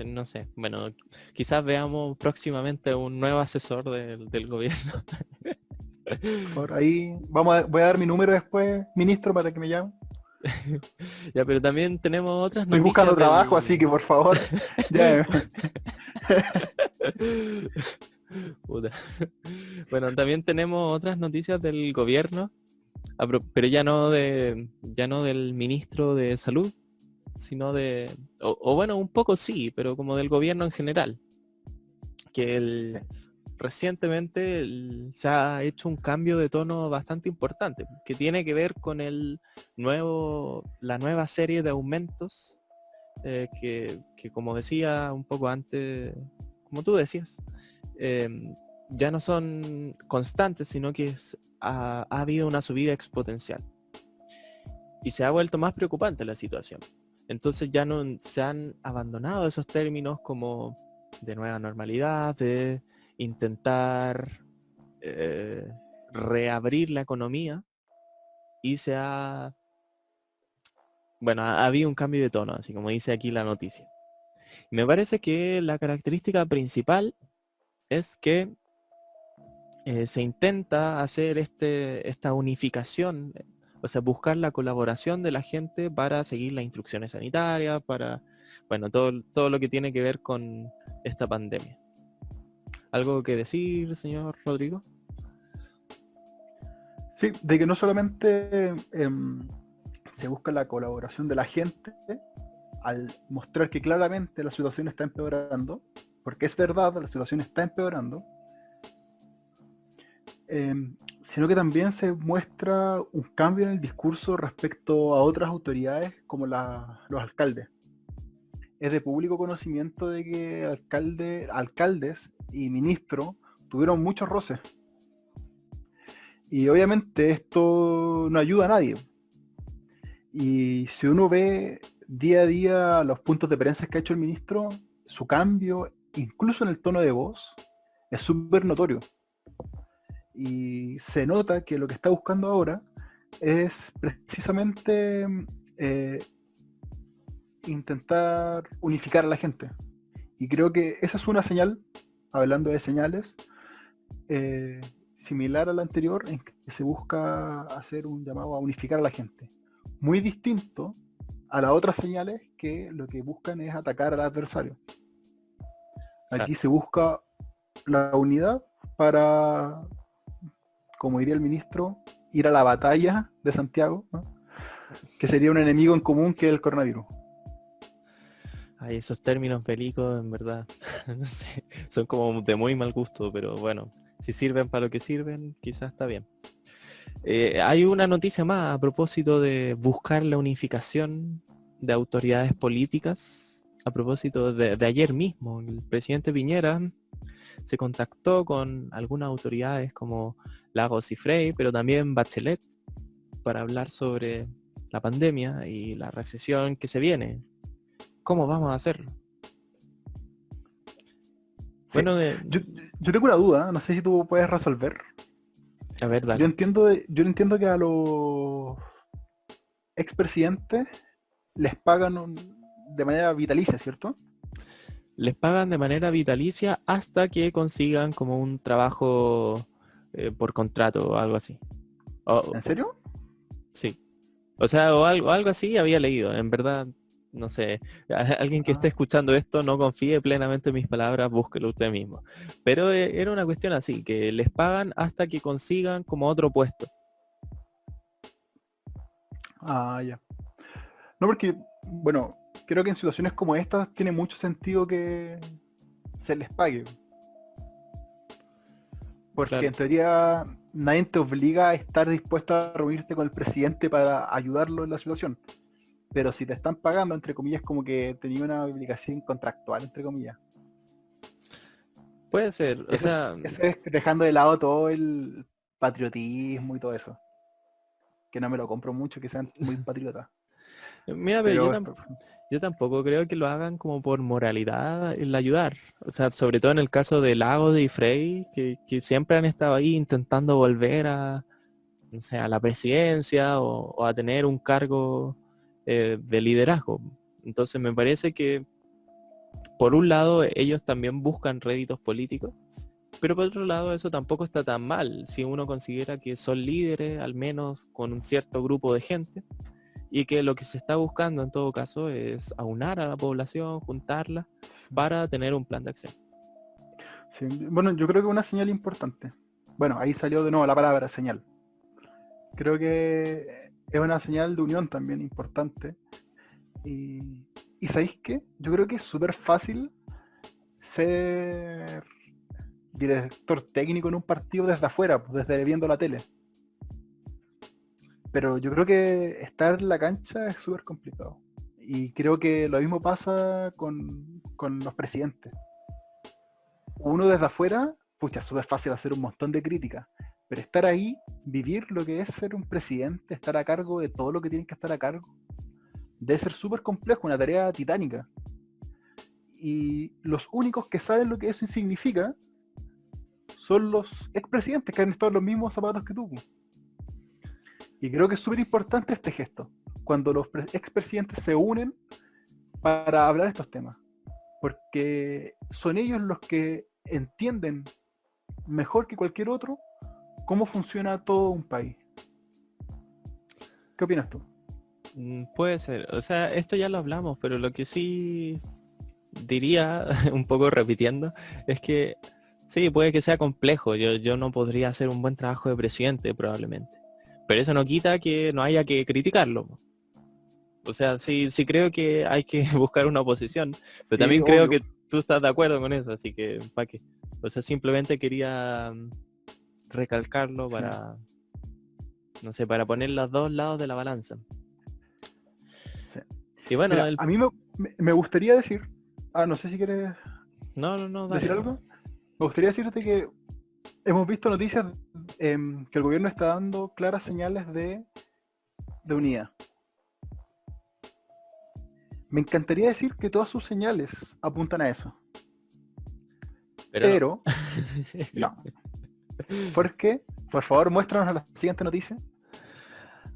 no sé. Bueno, quizás veamos próximamente un nuevo asesor del gobierno. Por ahí voy a dar mi número después, ministro, para que me llame. Ya, pero también tenemos otras Estoy noticias buscando trabajo, así que por favor, ya. Puta. Bueno, también tenemos otras noticias del gobierno, pero ya no del ministro de salud, sino o bueno, un poco sí, pero como del gobierno en general. Que recientemente se ha hecho un cambio de tono bastante importante, que tiene que ver con la nueva serie de aumentos que como decía un poco antes, como tú decías, ya no son constantes, sino que ha habido una subida exponencial. Y se ha vuelto más preocupante la situación. Entonces ya no se han abandonado esos términos como de nueva normalidad, de intentar reabrir la economía, y ha habido un cambio de tono, así como dice aquí la noticia. Me parece que la característica principal es que se intenta hacer esta unificación, o sea, buscar la colaboración de la gente para seguir las instrucciones sanitarias, para, bueno, todo lo que tiene que ver con esta pandemia. ¿Algo que decir, señor Rodrigo? Sí, de que no solamente se busca la colaboración de la gente al mostrar que claramente la situación está empeorando, porque es verdad, la situación está empeorando, sino que también se muestra un cambio en el discurso respecto a otras autoridades como los alcaldes. Es de público conocimiento de que alcaldes y ministros tuvieron muchos roces. Y obviamente esto no ayuda a nadie. Y si uno ve día a día los puntos de prensa que ha hecho el ministro, su cambio, incluso en el tono de voz, es súper notorio. Y se nota que lo que está buscando ahora es precisamente intentar unificar a la gente. Y creo que esa es una señal, hablando de señales, similar a la anterior, en que se busca hacer un llamado a unificar a la gente. Muy distinto a las otras señales que lo que buscan es atacar al adversario. Aquí se busca la unidad para, como diría el ministro, ir a la batalla de Santiago, ¿no? Que sería un enemigo en común que el coronavirus. Ay, esos términos bélicos, en verdad, no sé, son como de muy mal gusto, pero bueno, si sirven para lo que sirven, quizás está bien. Hay una noticia más a propósito de buscar la unificación de autoridades políticas. A propósito de ayer mismo, el presidente Piñera se contactó con algunas autoridades como Lagos y Frey, pero también Bachelet, para hablar sobre la pandemia y la recesión que se viene. ¿Cómo vamos a hacerlo? Sí. Bueno, Yo tengo una duda, no sé si tú puedes resolver. a ver, Yo dale. entiendo que a los expresidentes les pagan de manera vitalicia, ¿cierto? Les pagan de manera vitalicia hasta que consigan como un trabajo por contrato o algo así. ¿En serio? Sí. O sea, o algo así había leído. En verdad, no sé. Alguien que esté Ah, escuchando esto no confíe plenamente en mis palabras, búsquelo usted mismo. Pero era una cuestión así, que les pagan hasta que consigan como otro puesto. ya. No, porque, bueno, creo que en situaciones como estas tiene mucho sentido que se les pague. Porque Claro. en teoría nadie te obliga a estar dispuesto a reunirte con el presidente para ayudarlo en la situación. Pero si te están pagando, entre comillas, como que tenía una obligación contractual, entre comillas. Puede ser. O sea, Eso es dejando de lado todo el patriotismo y todo eso. Que no me lo compro mucho, que sean muy patriotas. mira, pero Pero yo tampoco creo que lo hagan como por moralidad el ayudar. O sea, sobre todo en el caso de Lagos y Frey, que siempre han estado ahí intentando volver a, no sé, a la presidencia o a tener un cargo de liderazgo. Entonces me parece que, por un lado, ellos también buscan réditos políticos, pero por otro lado, eso tampoco está tan mal si uno considera que son líderes, al menos con un cierto grupo de gente, y que lo que se está buscando en todo caso es aunar a la población, juntarla para tener un plan de acción. sí, bueno, yo creo que una señal importante. Bueno, ahí salió de nuevo la palabra señal. Creo que es una señal de unión también importante. Y ¿sabéis qué? Yo creo que es súper fácil ser director técnico en un partido desde afuera, pues, desde viendo la tele. Pero yo creo que estar en la cancha es súper complicado. Y creo que lo mismo pasa con los presidentes. Uno desde afuera, pucha, es súper fácil hacer un montón de críticas. Pero estar ahí, vivir lo que es ser un presidente, estar a cargo de todo lo que tienen que estar a cargo, debe ser súper complejo, una tarea titánica. Y los únicos que saben lo que eso significa son los expresidentes que han estado en los mismos zapatos que tú. Y creo que es súper importante este gesto, cuando los expresidentes se unen para hablar de estos temas. Porque son ellos los que entienden mejor que cualquier otro cómo funciona todo un país. ¿Qué opinas tú? Puede ser, o sea, esto ya lo hablamos, pero lo que sí diría, un poco repitiendo, es que sí, puede que sea complejo, yo no podría hacer un buen trabajo de presidente probablemente, pero eso no quita que no haya que criticarlo. O sea, sí creo que hay que buscar una oposición, pero Sí, también creo obvio. que tú estás de acuerdo con eso, así que ¿para qué? O sea, simplemente quería recalcarlo Sí. para, no sé, para poner los dos lados de la balanza. Sí. Y bueno, Mira, a mí me gustaría decir, no sé si quieres no, dale decir nomás. algo. Me gustaría decirte que hemos visto noticias que el gobierno está dando claras señales de unidad. Me encantaría decir que todas sus señales apuntan a eso. Pero no. Pero, no. ¿Por qué? Por favor, muéstranos la siguiente noticia.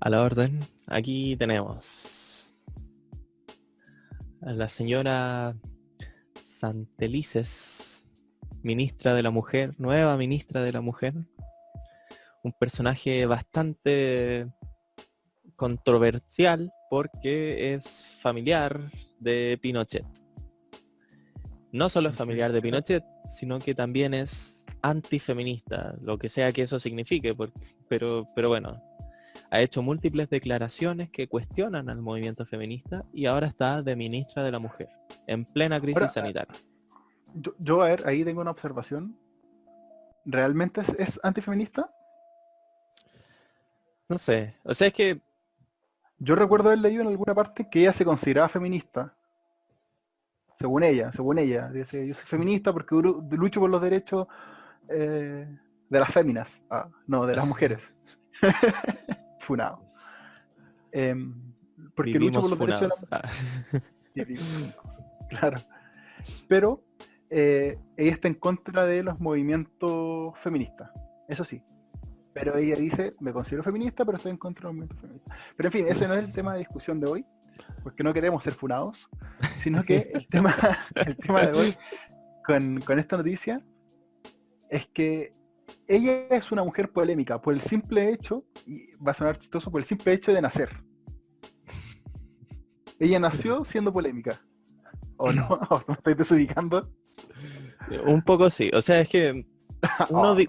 A la orden, aquí tenemos a la señora Santelices, ministra de la Mujer, nueva ministra de la Mujer, un personaje bastante controversial porque es familiar de Pinochet. no solo es familiar de Pinochet, sino que también es antifeminista, lo que sea que eso signifique, pero bueno, ha hecho múltiples declaraciones que cuestionan al movimiento feminista y ahora está de ministra de la Mujer, en plena crisis Ahora, sanitaria. yo, a ver, ahí tengo una observación. ¿Realmente es antifeminista? No sé, o sea, es que Yo recuerdo haber leído en alguna parte que ella se consideraba feminista. Según ella. Dice, yo soy feminista porque lucho por los derechos de las féminas. No, de las mujeres. Funado. Porque lucho por vivimos los derechos de funados. las mujeres. Claro. Pero ella está en contra de los movimientos feministas. Eso sí. Pero ella dice, me considero feminista, pero estoy en contra de los movimientos feministas. Pero en fin, ese no es el tema de discusión de hoy, porque no queremos ser funados, sino que el tema de hoy con esta noticia es que ella es una mujer polémica por el simple hecho, y va a sonar chistoso, por el simple hecho de nacer. Ella nació siendo polémica. ¿O no? ¿O me estoy desubicando? Un poco sí, o sea, es que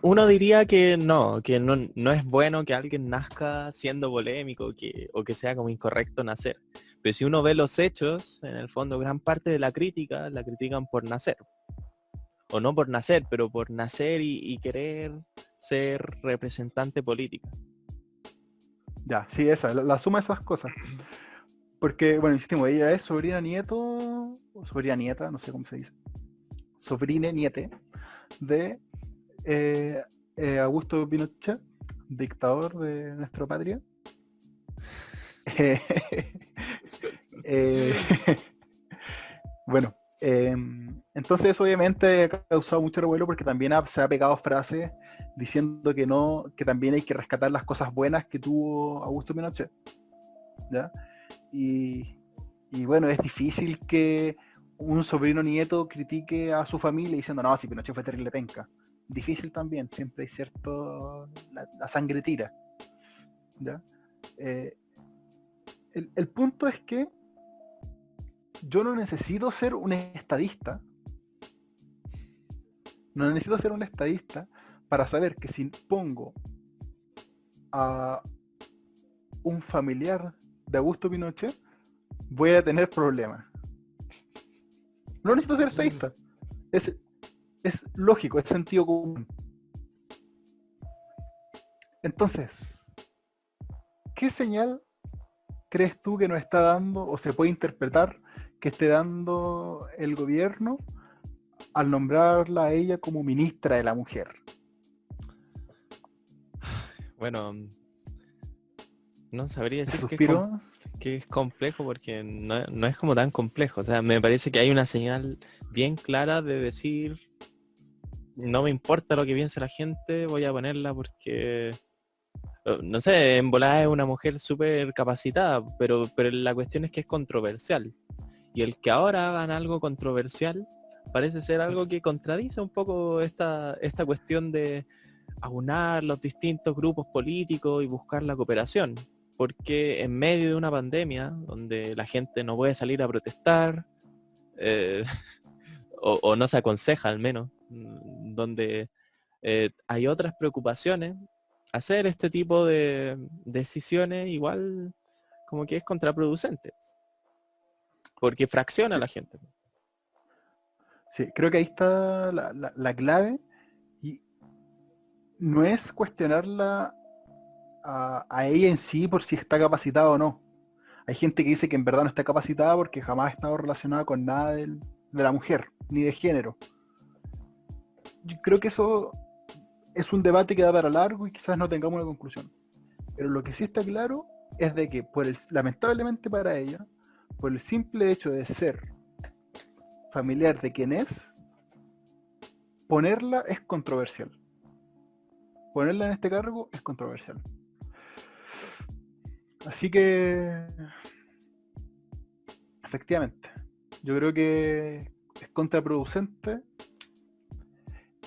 uno diría que no es bueno que alguien nazca siendo polémico o que sea como incorrecto nacer. Pero si uno ve los hechos, en el fondo gran parte de la crítica la critican por nacer. O no por nacer, pero por nacer y querer ser representante política. Ya, sí, esa, la suma de esas cosas. Porque, bueno, insistimos, ella es sobrina nieto, o sobrina nieta, no sé cómo se dice. Sobrine niete de Augusto Pinochet, dictador de nuestra patria. Eh, bueno, entonces obviamente ha causado mucho revuelo porque también se ha pegado frases diciendo que no, que también hay que rescatar las cosas buenas que tuvo Augusto Pinochet, ¿ya? Y bueno, es difícil que un sobrino nieto critique a su familia diciendo, no, si Pinochet fue terrible penca. Difícil también, siempre hay cierto, la sangre tira, ¿ya? El punto es que yo no necesito ser un estadista, para saber que si pongo a un familiar de Augusto Pinochet, voy a tener problemas. No necesito ser estadista. Es lógico, es sentido común. Entonces, ¿qué señal crees tú que nos está dando o se puede interpretar que esté dando el gobierno al nombrarla a ella como ministra de la mujer? Bueno, no sabría decir ¿Suspiro? que es complejo porque no es como tan complejo. O sea, me parece que hay una señal bien clara de decir, no me importa lo que piense la gente, voy a ponerla porque, no sé, en volada es una mujer súper capacitada, pero la cuestión es que es controversial. Y el que ahora hagan algo controversial parece ser algo que contradice un poco esta cuestión de aunar los distintos grupos políticos y buscar la cooperación. Porque en medio de una pandemia, donde la gente no puede salir a protestar, eh, o no se aconseja al menos, donde hay otras preocupaciones, hacer este tipo de decisiones igual como que es contraproducente, porque fracciona a Sí, la gente. sí, creo que ahí está la clave, y no es cuestionarla a ella en sí por si está capacitada o no. Hay gente que dice que en verdad no está capacitada porque jamás ha estado relacionada con nada de la mujer, ni de género. Yo creo que eso es un debate que da para largo y quizás no tengamos una conclusión. Pero lo que sí está claro es de que lamentablemente para ella, por el simple hecho de ser familiar de quien es, ponerla es controversial. Ponerla en este cargo es controversial. Así que, efectivamente, yo creo que es contraproducente.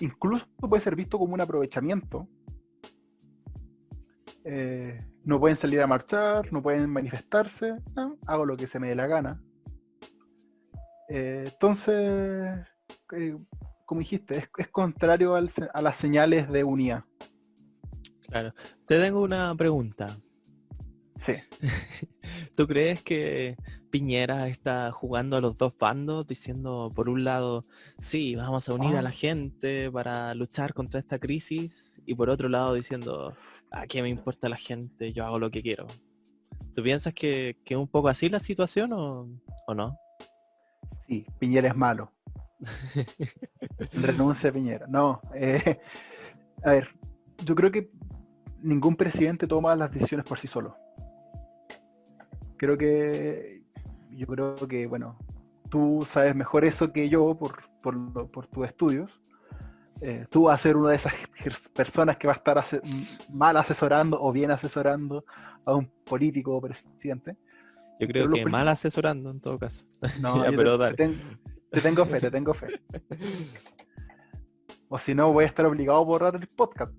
Incluso puede ser visto como un aprovechamiento. No pueden salir a marchar, no pueden manifestarse, hago lo que se me dé la gana. Entonces, como dijiste, es contrario a las señales de unidad. Claro. Te tengo una pregunta. Sí. ¿Tú crees que Piñera está jugando a los dos bandos, diciendo por un lado, sí, vamos a unir a la gente para luchar contra esta crisis, y por otro lado diciendo, ¿a qué me importa la gente? Yo hago lo que quiero. ¿Tú piensas que es un poco así la situación o no? Sí, Piñera es malo. Renuncia a Piñera. No, a ver, yo creo que ningún presidente toma las decisiones por sí solo. Yo creo que, bueno, tú sabes mejor eso que yo por tus estudios. Tú vas a ser una de esas personas que va a estar mal asesorando o bien asesorando a un político o presidente. Yo creo que mal asesorando en todo caso. No, Ya, pero dale. te tengo fe. O si no, voy a estar obligado a borrar el podcast.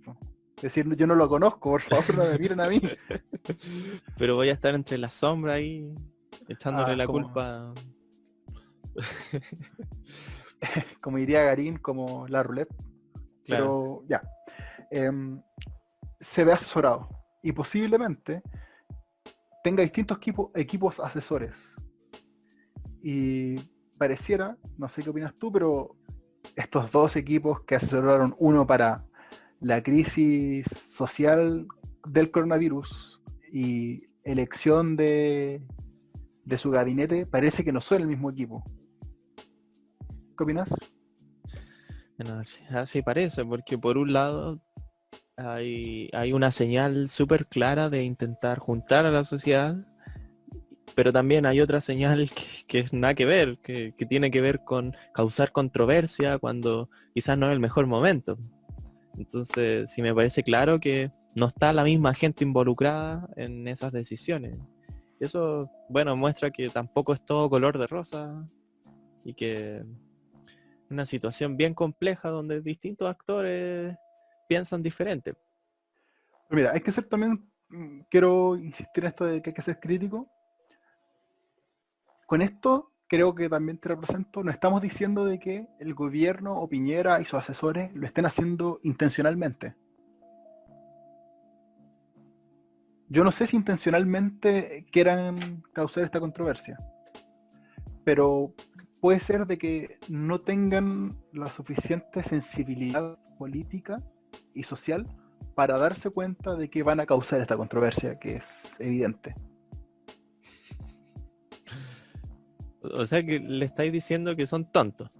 Es decir, yo no lo conozco, por favor, no me miren a mí. Pero voy a estar entre la sombra ahí, echándole la como, culpa. como diría Garín, como la roulette. Claro. Pero ya. Se ve asesorado. Y posiblemente tenga distintos equipos asesores. Y pareciera, no sé qué opinas tú, pero estos dos equipos que asesoraron, uno para la crisis social del coronavirus y elección de su gabinete, parece que no son el mismo equipo. ¿Qué opinas? Bueno, así parece, porque por un lado hay una señal súper clara de intentar juntar a la sociedad, pero también hay otra señal que es nada que ver, que tiene que ver con causar controversia cuando quizás no es el mejor momento. Entonces, sí me parece claro que no está la misma gente involucrada en esas decisiones. Eso, bueno, muestra que tampoco es todo color de rosa y que una situación bien compleja donde distintos actores piensan diferente. Pero mira, hay que ser también, quiero insistir en esto de que hay que ser crítico. Con esto creo que también te represento, no estamos diciendo de que el gobierno o Piñera y sus asesores lo estén haciendo intencionalmente. Yo no sé si intencionalmente quieran causar esta controversia, pero puede ser de que no tengan la suficiente sensibilidad política y social para darse cuenta de que van a causar esta controversia, que es evidente. O sea que le estáis diciendo que son tontos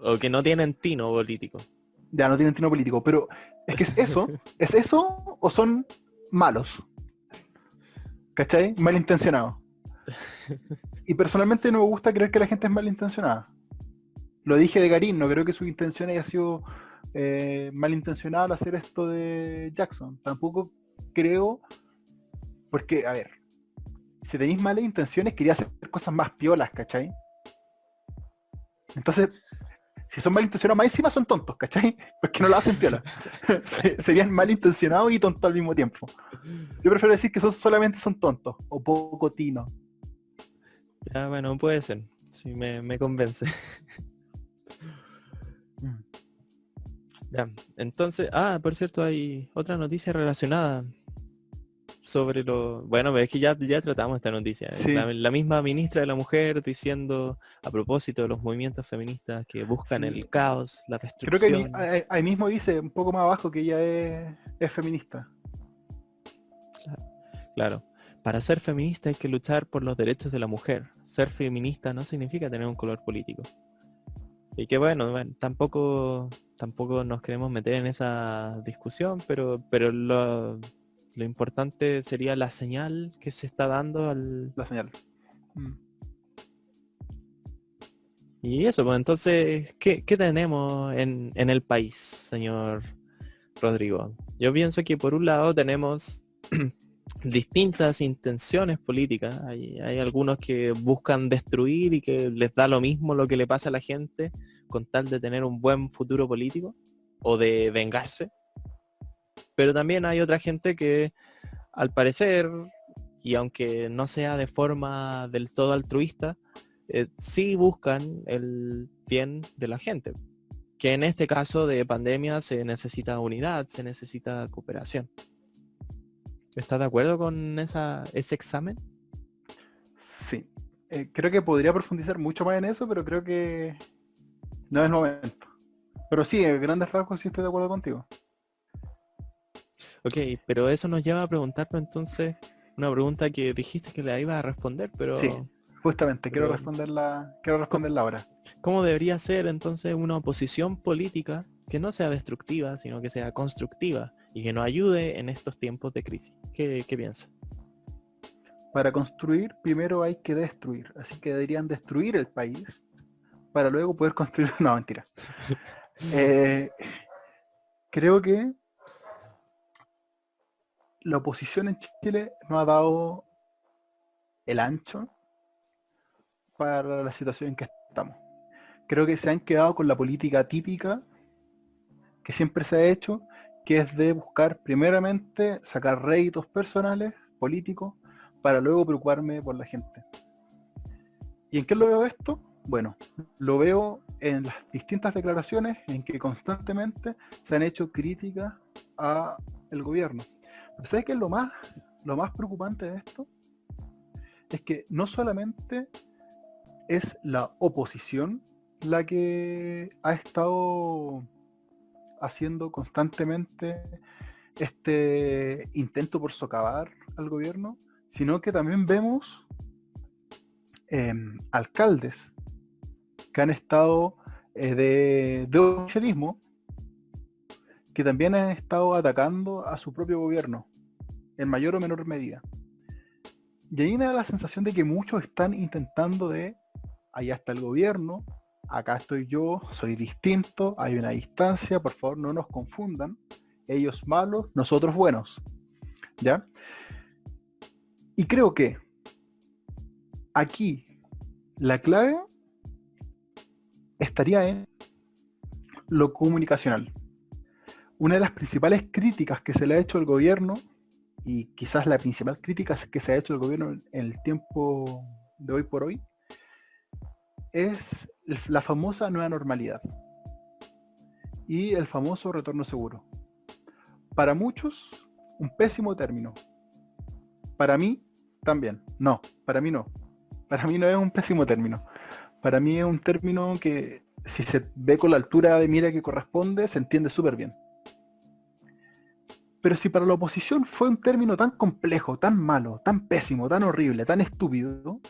o que no tienen tino político. Ya no tienen tino político, pero es que ¿es eso o son malos? ¿Cachai? Malintencionados. Y personalmente no me gusta creer que la gente es malintencionada. Lo dije de Garín, no creo que su intención haya sido malintencionada al hacer esto de Jackson. Tampoco creo, porque, a ver, si tenéis malas intenciones, quería hacer cosas más piolas, ¿cachai? Entonces, si son malintencionados, más encima son tontos, ¿cachai? Porque no lo hacen piola. Serían malintencionados y tontos al mismo tiempo. Yo prefiero decir que solamente son tontos, o poco tino. Ya, bueno, puede ser. Sí, me convence. Ya, entonces, por cierto, hay otra noticia relacionada sobre lo... Bueno, es que ya tratamos esta noticia. Sí. La misma ministra de la Mujer diciendo, a propósito de los movimientos feministas que buscan el caos, la destrucción. Creo que ahí mismo dice, un poco más abajo, que ella es feminista. Claro. Para ser feminista hay que luchar por los derechos de la mujer. Ser feminista no significa tener un color político. Y que bueno, tampoco nos queremos meter en esa discusión, pero lo importante sería la señal que se está dando al... La señal. Y eso, pues entonces, ¿qué tenemos en el país, señor Rodrigo? Yo pienso que por un lado tenemos distintas intenciones políticas. Hay algunos que buscan destruir y que les da lo mismo lo que le pasa a la gente con tal de tener un buen futuro político o de vengarse. Pero también hay otra gente que, al parecer, y aunque no sea de forma del todo altruista, sí buscan el bien de la gente, que en este caso de pandemia se necesita unidad, se necesita cooperación. ¿Estás de acuerdo con ese examen? Sí. Creo que podría profundizar mucho más en eso, pero creo que no es momento. Pero sí, en grandes rasgos sí estoy de acuerdo contigo. Ok, pero eso nos lleva a preguntarnos entonces una pregunta que dijiste que la ibas a responder, Sí, pero, justamente, quiero pero ¿cómo, responderla ahora. cómo debería ser entonces una oposición política que no sea destructiva, sino que sea constructiva y que nos ayude en estos tiempos de crisis? ¿Qué piensas? Para construir, primero hay que destruir. Así que deberían destruir el país para luego poder construir. No, mentira. Eh, Creo que la oposición en Chile no ha dado el ancho para la situación en que estamos. Creo que se han quedado con la política típica que siempre se ha hecho, que es de buscar primeramente sacar réditos personales, políticos, para luego preocuparme por la gente. ¿Y en qué lo veo esto? Bueno, lo veo en las distintas declaraciones en que constantemente se han hecho críticas a el gobierno. Pero ¿sabes qué es lo más preocupante de esto? Es que no solamente es la oposición la que ha estado haciendo constantemente este intento por socavar al gobierno, sino que también vemos alcaldes que han estado de oficialismo, que también han estado atacando a su propio gobierno, en mayor o menor medida. Y ahí me da la sensación de que muchos están intentando de, allá está el gobierno, acá estoy yo, soy distinto, hay una distancia, por favor no nos confundan, ellos malos, nosotros buenos, ¿ya? Y creo que aquí la clave estaría en lo comunicacional. Una de las principales críticas que se le ha hecho al gobierno, y quizás la principal crítica que se ha hecho al gobierno en el tiempo de hoy por hoy, es la famosa nueva normalidad y el famoso retorno seguro. Para muchos, un pésimo término. Para mí, también. No, para mí no. Para mí no es un pésimo término. Para mí es un término que, si se ve con la altura de mira que corresponde, se entiende súper bien. Pero si para la oposición fue un término tan complejo, tan malo, tan pésimo, tan horrible, tan estúpido,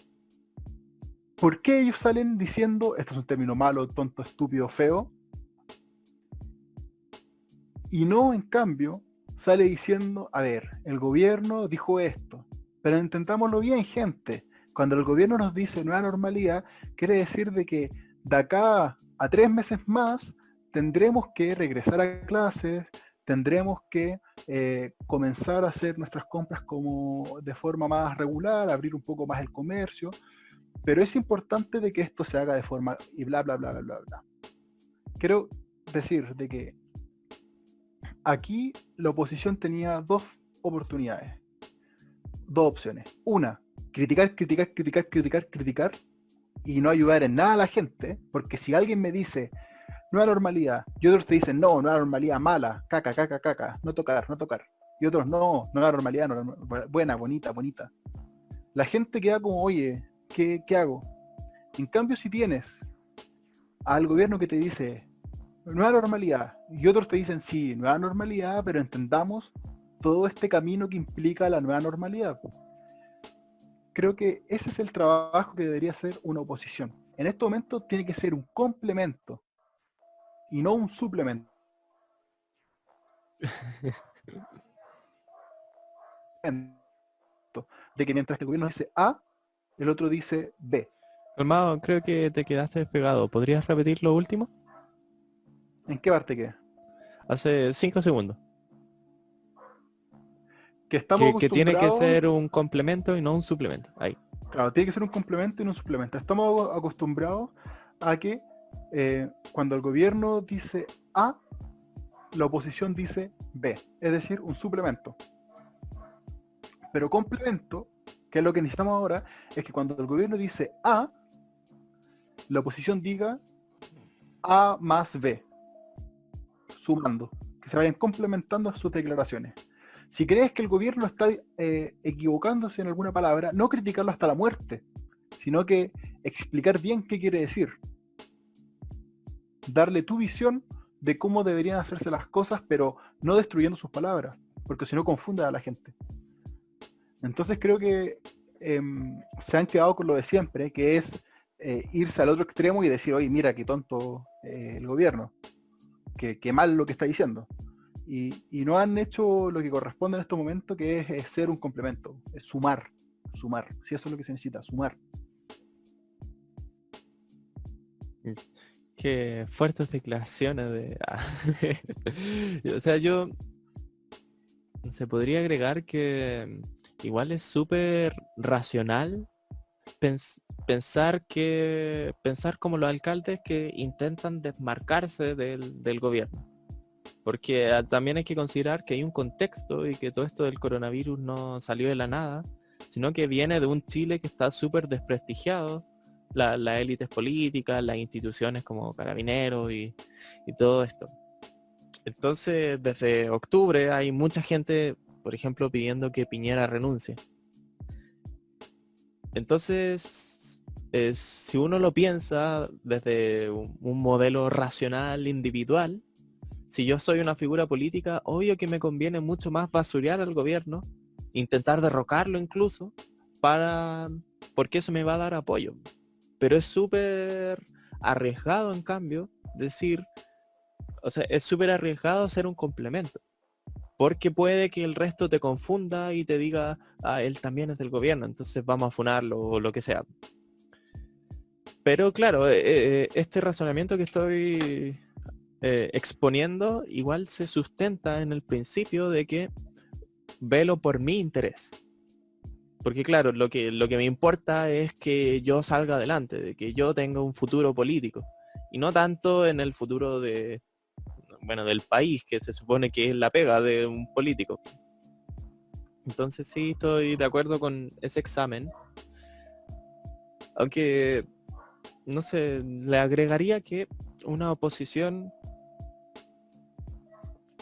¿por qué ellos salen diciendo esto es un término malo, tonto, estúpido, feo? Y no, en cambio, sale diciendo, a ver, el gobierno dijo esto, pero intentámoslo bien, gente. Cuando el gobierno nos dice nueva normalidad, quiere decir de que de acá a 3 meses más tendremos que regresar a clases, tendremos que comenzar a hacer nuestras compras como de forma más regular, abrir un poco más el comercio, pero es importante de que esto se haga de forma y bla bla bla bla bla bla. Quiero decir de que aquí la oposición tenía dos oportunidades, dos opciones. Una, criticar, criticar, criticar, criticar, criticar y no ayudar en nada a la gente, porque si alguien me dice nueva normalidad y otros te dicen no, nueva normalidad mala, caca, caca, caca, no tocar, no tocar, y otros no, nueva normalidad, buena, bonita, bonita. La gente queda como, oye, ¿qué hago? En cambio, si tienes al gobierno que te dice nueva normalidad y otros te dicen sí, nueva normalidad, pero entendamos todo este camino que implica la nueva normalidad. Creo que ese es el trabajo que debería hacer una oposición. En este momento tiene que ser un complemento y no un suplemento. De que mientras que el gobierno dice A, el otro dice B. Calmado, creo que te quedaste despegado. ¿Podrías repetir lo último? ¿En qué parte queda? Hace 5 segundos. Que estamos Que tiene que acostumbrados. ser un complemento y no un suplemento. Ahí. Claro, tiene que ser un complemento y no un suplemento. Estamos acostumbrados a que cuando el gobierno dice A, la oposición dice B, es decir, un suplemento. Pero complemento, que es lo que necesitamos ahora, es que cuando el gobierno dice A, la oposición diga A más B, sumando, que se vayan complementando sus declaraciones. Si crees que el gobierno está equivocándose en alguna palabra, no criticarlo hasta la muerte, sino que explicar bien qué quiere decir. Darle tu visión de cómo deberían hacerse las cosas, pero no destruyendo sus palabras, porque si no confunde a la gente. Entonces creo que se han quedado con lo de siempre, que es irse al otro extremo y decir, oye, mira, qué tonto el gobierno, qué mal lo que está diciendo. Y no han hecho lo que corresponde en estos momentos, que es ser un complemento, es sumar. Si eso es lo que se necesita, sumar. Qué fuertes declaraciones de... O sea, se podría agregar que igual es súper racional pensar como los alcaldes que intentan desmarcarse del gobierno. Porque también hay que considerar que hay un contexto y que todo esto del coronavirus no salió de la nada, sino que viene de un Chile que está súper desprestigiado, las élites políticas, las instituciones como Carabineros y todo esto. Entonces, desde octubre hay mucha gente, por ejemplo, pidiendo que Piñera renuncie. Entonces, si uno lo piensa desde un modelo racional, individual, si yo soy una figura política, obvio que me conviene mucho más basurear al gobierno, intentar derrocarlo incluso, porque eso me va a dar apoyo. Pero es súper arriesgado, en cambio, decir, o sea, es súper arriesgado ser un complemento. Porque puede que el resto te confunda y te diga, él también es del gobierno, entonces vamos a funarlo o lo que sea. Pero claro, este razonamiento que estoy exponiendo igual se sustenta en el principio de que velo por mi interés. Porque claro, lo que me importa es que yo salga adelante, de que yo tenga un futuro político. Y no tanto en el futuro del país, que se supone que es la pega de un político. Entonces sí estoy de acuerdo con ese examen. Aunque, no sé, le agregaría que una oposición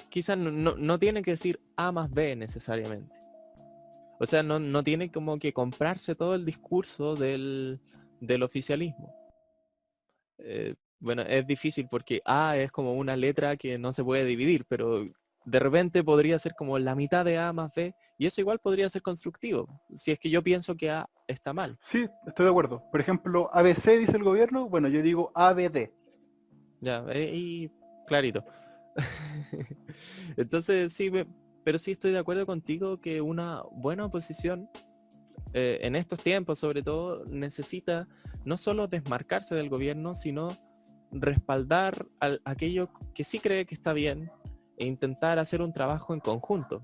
quizás no tiene que decir A más B necesariamente. O sea, no tiene como que comprarse todo el discurso del oficialismo. Bueno, es difícil porque A es como una letra que no se puede dividir, pero de repente podría ser como la mitad de A más B, y eso igual podría ser constructivo, si es que yo pienso que A está mal. Sí, estoy de acuerdo. Por ejemplo, ABC dice el gobierno, bueno, yo digo ABD. Ya, y clarito. Entonces sí, pero sí estoy de acuerdo contigo que una buena oposición en estos tiempos sobre todo necesita no solo desmarcarse del gobierno, sino respaldar aquello que sí cree que está bien e intentar hacer un trabajo en conjunto,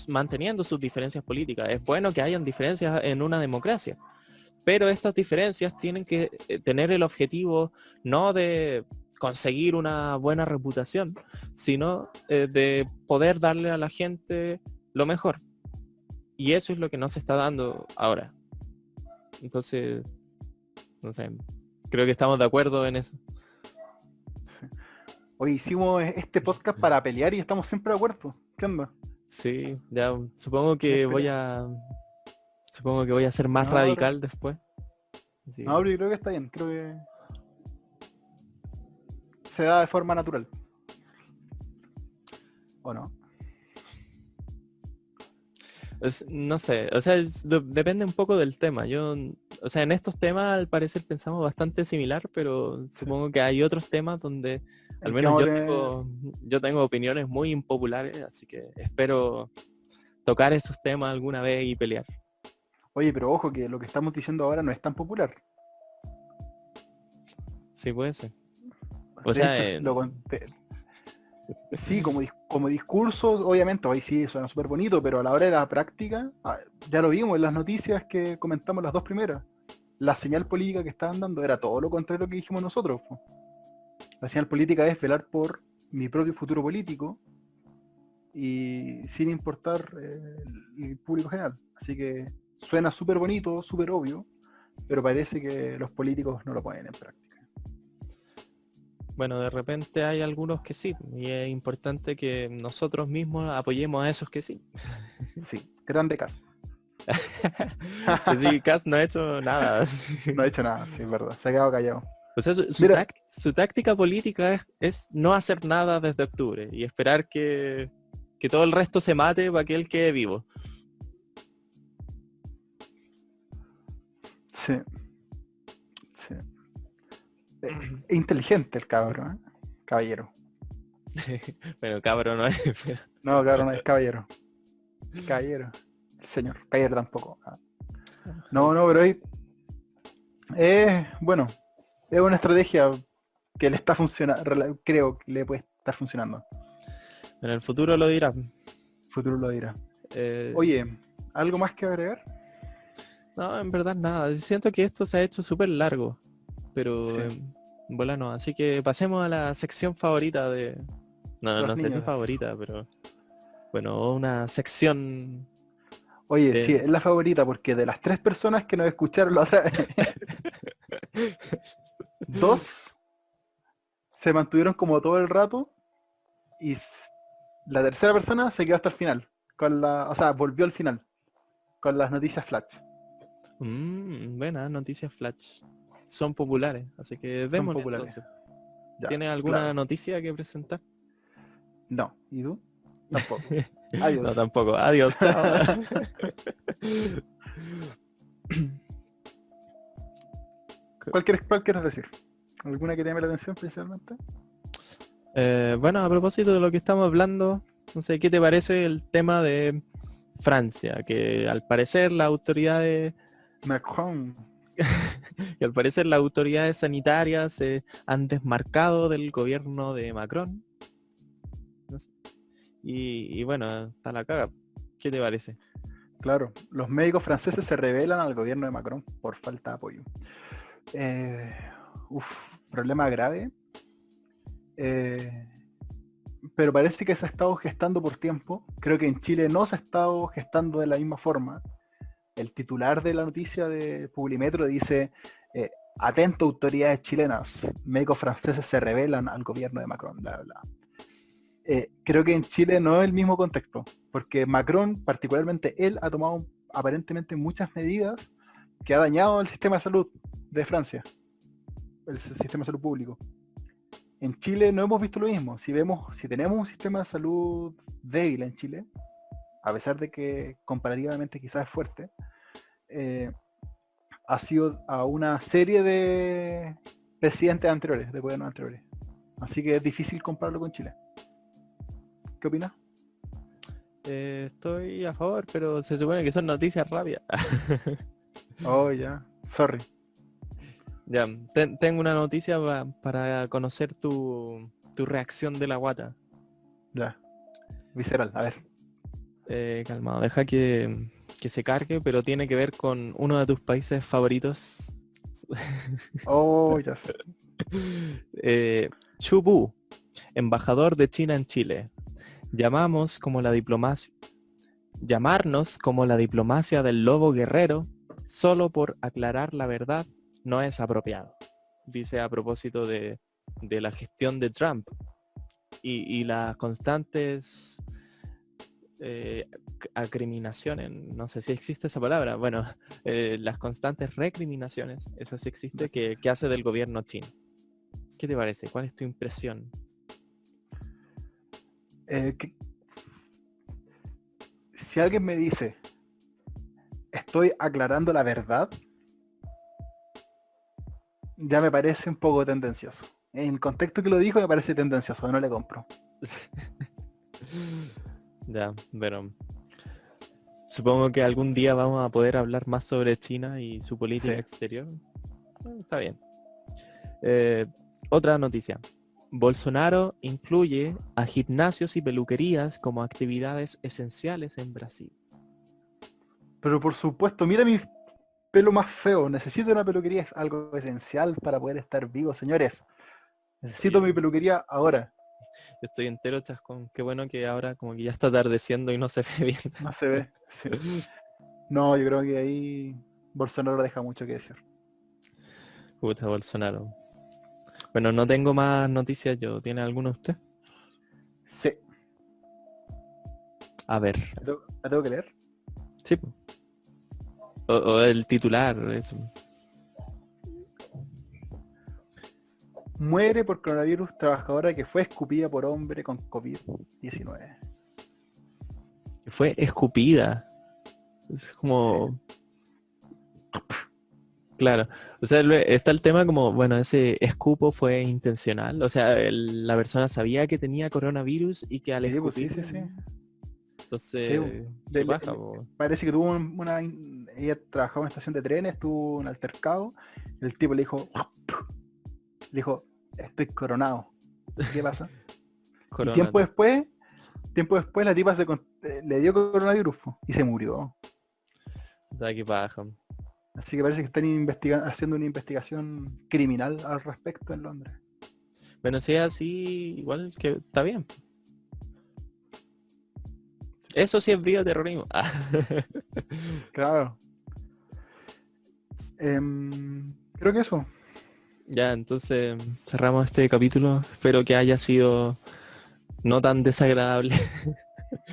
manteniendo sus diferencias políticas. Es bueno que hayan diferencias en una democracia, pero estas diferencias tienen que tener el objetivo no de conseguir una buena reputación, sino de poder darle a la gente lo mejor. Y eso es lo que no se está dando ahora. Entonces, no sé, creo que estamos de acuerdo en eso. Hoy hicimos este podcast para pelear y estamos siempre de acuerdo. ¿Qué onda? Sí, ya supongo que voy a ser más No, radical después. Sí. no, pero yo creo que está bien. Creo que se da de forma natural. ¿O no? No sé, o sea, depende un poco del tema. O sea, en estos temas al parecer pensamos bastante similar, pero supongo que hay otros temas donde al menos yo tengo opiniones muy impopulares, así que espero tocar esos temas alguna vez y pelear. Oye, pero ojo que lo que estamos diciendo ahora no es tan popular. Sí, puede ser. O sea, sí, como discurso, obviamente, hoy sí suena súper bonito, pero a la hora de la práctica, ya lo vimos en las noticias que comentamos las dos primeras. La señal política que estaban dando era todo lo contrario a lo que dijimos nosotros. La señal política es velar por mi propio futuro político y sin importar el público general. Así que suena súper bonito, súper obvio, pero parece que los políticos no lo ponen en práctica. Bueno, de repente hay algunos que sí, y es importante que nosotros mismos apoyemos a esos que sí. Sí, grande caso. Que sí, Kast no ha hecho nada. No ha hecho nada, sí, es verdad. Se ha quedado callado. O sea, Mira, su táctica política es no hacer nada desde octubre y esperar que todo el resto se mate para que él quede vivo. sí, sí. Es inteligente el cabrón, ¿eh? Caballero. Pero cabrón no es. No, cabrón, no es caballero. Caballero. El señor. Caballero tampoco. Ah. No, pero ahí... bueno, es una estrategia que le está funcionando, creo que le puede estar funcionando. En el futuro lo dirá. El futuro lo dirá. Eh, Oye, ¿algo más que agregar? no, en verdad nada. Siento que esto se ha hecho súper largo. Pero Sí. bueno, así que pasemos a la sección favorita de... No, Los no sé si niños. favorita, pero... Bueno, una sección... Oye, de- sí, es la favorita porque de las 3 personas que nos escucharon la otra vez, 2 se mantuvieron como todo el rato y la tercera persona se quedó hasta el final. O sea, volvió al final con las noticias flash. buena, noticias flash. Son populares, así que Son démosle populares. entonces. Ya, ¿Tienes alguna claro. noticia que presentar? No. ¿Y tú? Tampoco. No, Adiós. tampoco. Adiós, chao. ¿Cuál quieres decir? ¿Alguna que te llame la atención principalmente? Bueno, a propósito de lo que estamos hablando, no sé, ¿qué te parece el tema de Francia? Que al parecer las autoridades, Macron. que al parecer las autoridades sanitarias se han desmarcado del gobierno de Macron. No sé. Y bueno, está la caga. ¿Qué te parece? Claro, los médicos franceses se rebelan al gobierno de Macron por falta de apoyo. Problema grave. Pero parece que se ha estado gestando por tiempo. Creo que en Chile no se ha estado gestando de la misma forma. El titular de la noticia de Publimetro dice, atento autoridades chilenas, médicos franceses se rebelan al gobierno de Macron, bla, bla. Creo que en Chile no es el mismo contexto, porque Macron, particularmente él, ha tomado aparentemente muchas medidas que ha dañado el sistema de salud de Francia, el sistema de salud público. En Chile no hemos visto lo mismo. Si tenemos un sistema de salud débil en Chile, a pesar de que comparativamente quizás es fuerte, ha sido a una serie de presidentes anteriores, de gobiernos anteriores. Así que es difícil compararlo con Chile. ¿Qué opinas? Estoy a favor, pero se supone que son noticias rápidas. Oh, ya. Sorry. Ya, tengo una noticia para conocer tu reacción de la guata. Ya. Visceral. A ver. Calmado, deja que se cargue, pero tiene que ver con uno de tus países favoritos. Oh, ya sé. Chu Bu, embajador de China en Chile. Llamarnos como la diplomacia del lobo guerrero solo por aclarar la verdad no es apropiado. Dice a propósito de la gestión de Trump y las constantes acriminaciones, no sé si existe esa palabra, bueno, las constantes recriminaciones, eso sí existe, que hace del gobierno chino. ¿Qué te parece? ¿Cuál es tu impresión? Si alguien me dice, estoy aclarando la verdad, ya me parece un poco tendencioso. En el contexto que lo dijo me parece tendencioso, no le compro. Ya, pero supongo que algún día vamos a poder hablar más sobre China y su política exterior. Está bien. Otra noticia. Bolsonaro incluye a gimnasios y peluquerías como actividades esenciales en Brasil. Pero por supuesto, mira mi pelo más feo. Necesito una peluquería, es algo esencial para poder estar vivo, señores. Necesito mi peluquería ahora. Yo estoy entero chascón. Qué bueno que ahora como que ya está atardeciendo y no se ve bien. No se ve. Sí. No, yo creo que ahí Bolsonaro deja mucho que decir. Puta, Bolsonaro. Bueno, no tengo más noticias yo. ¿Tiene alguno usted? Sí, A ver. la tengo que leer. Sí. Po. O el titular. Eso. Muere por coronavirus trabajadora que fue escupida por hombre con COVID-19. Fue escupida. Es como... Claro. O sea, está el tema como, bueno, ese escupo fue intencional. O sea, la persona sabía que tenía coronavirus y que al Sí, pues sí, escupir... sí, sí. Sí, Entonces, ¿qué pasa, po? parece que tuvo ella trabajaba en una estación de trenes, tuvo un altercado, el tipo le dijo, estoy coronado. ¿Qué pasa? Y Corona. tiempo después la tipa le dio coronavirus po, y se murió. Qué paja. Así que parece que están haciendo una investigación criminal al respecto en Londres. Bueno, si es así, igual que está bien. Eso sí es bioterrorismo. Ah. Claro. Creo que eso. Ya, entonces cerramos este capítulo. Espero que haya sido no tan desagradable.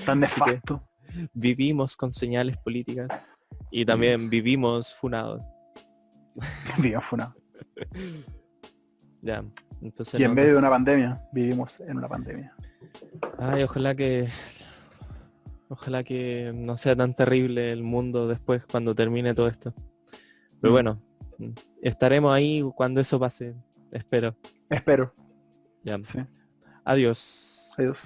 Tan Así que nefasto. vivimos con señales políticas y también vivimos funados. Vivimos funado. Ya, entonces Y en medio de una pandemia, vivimos en una pandemia. ay, ojalá que no sea tan terrible el mundo después cuando termine todo esto. Pero bueno, estaremos ahí cuando eso pase. Espero. Espero. Ya. Sí. Adiós. Adiós.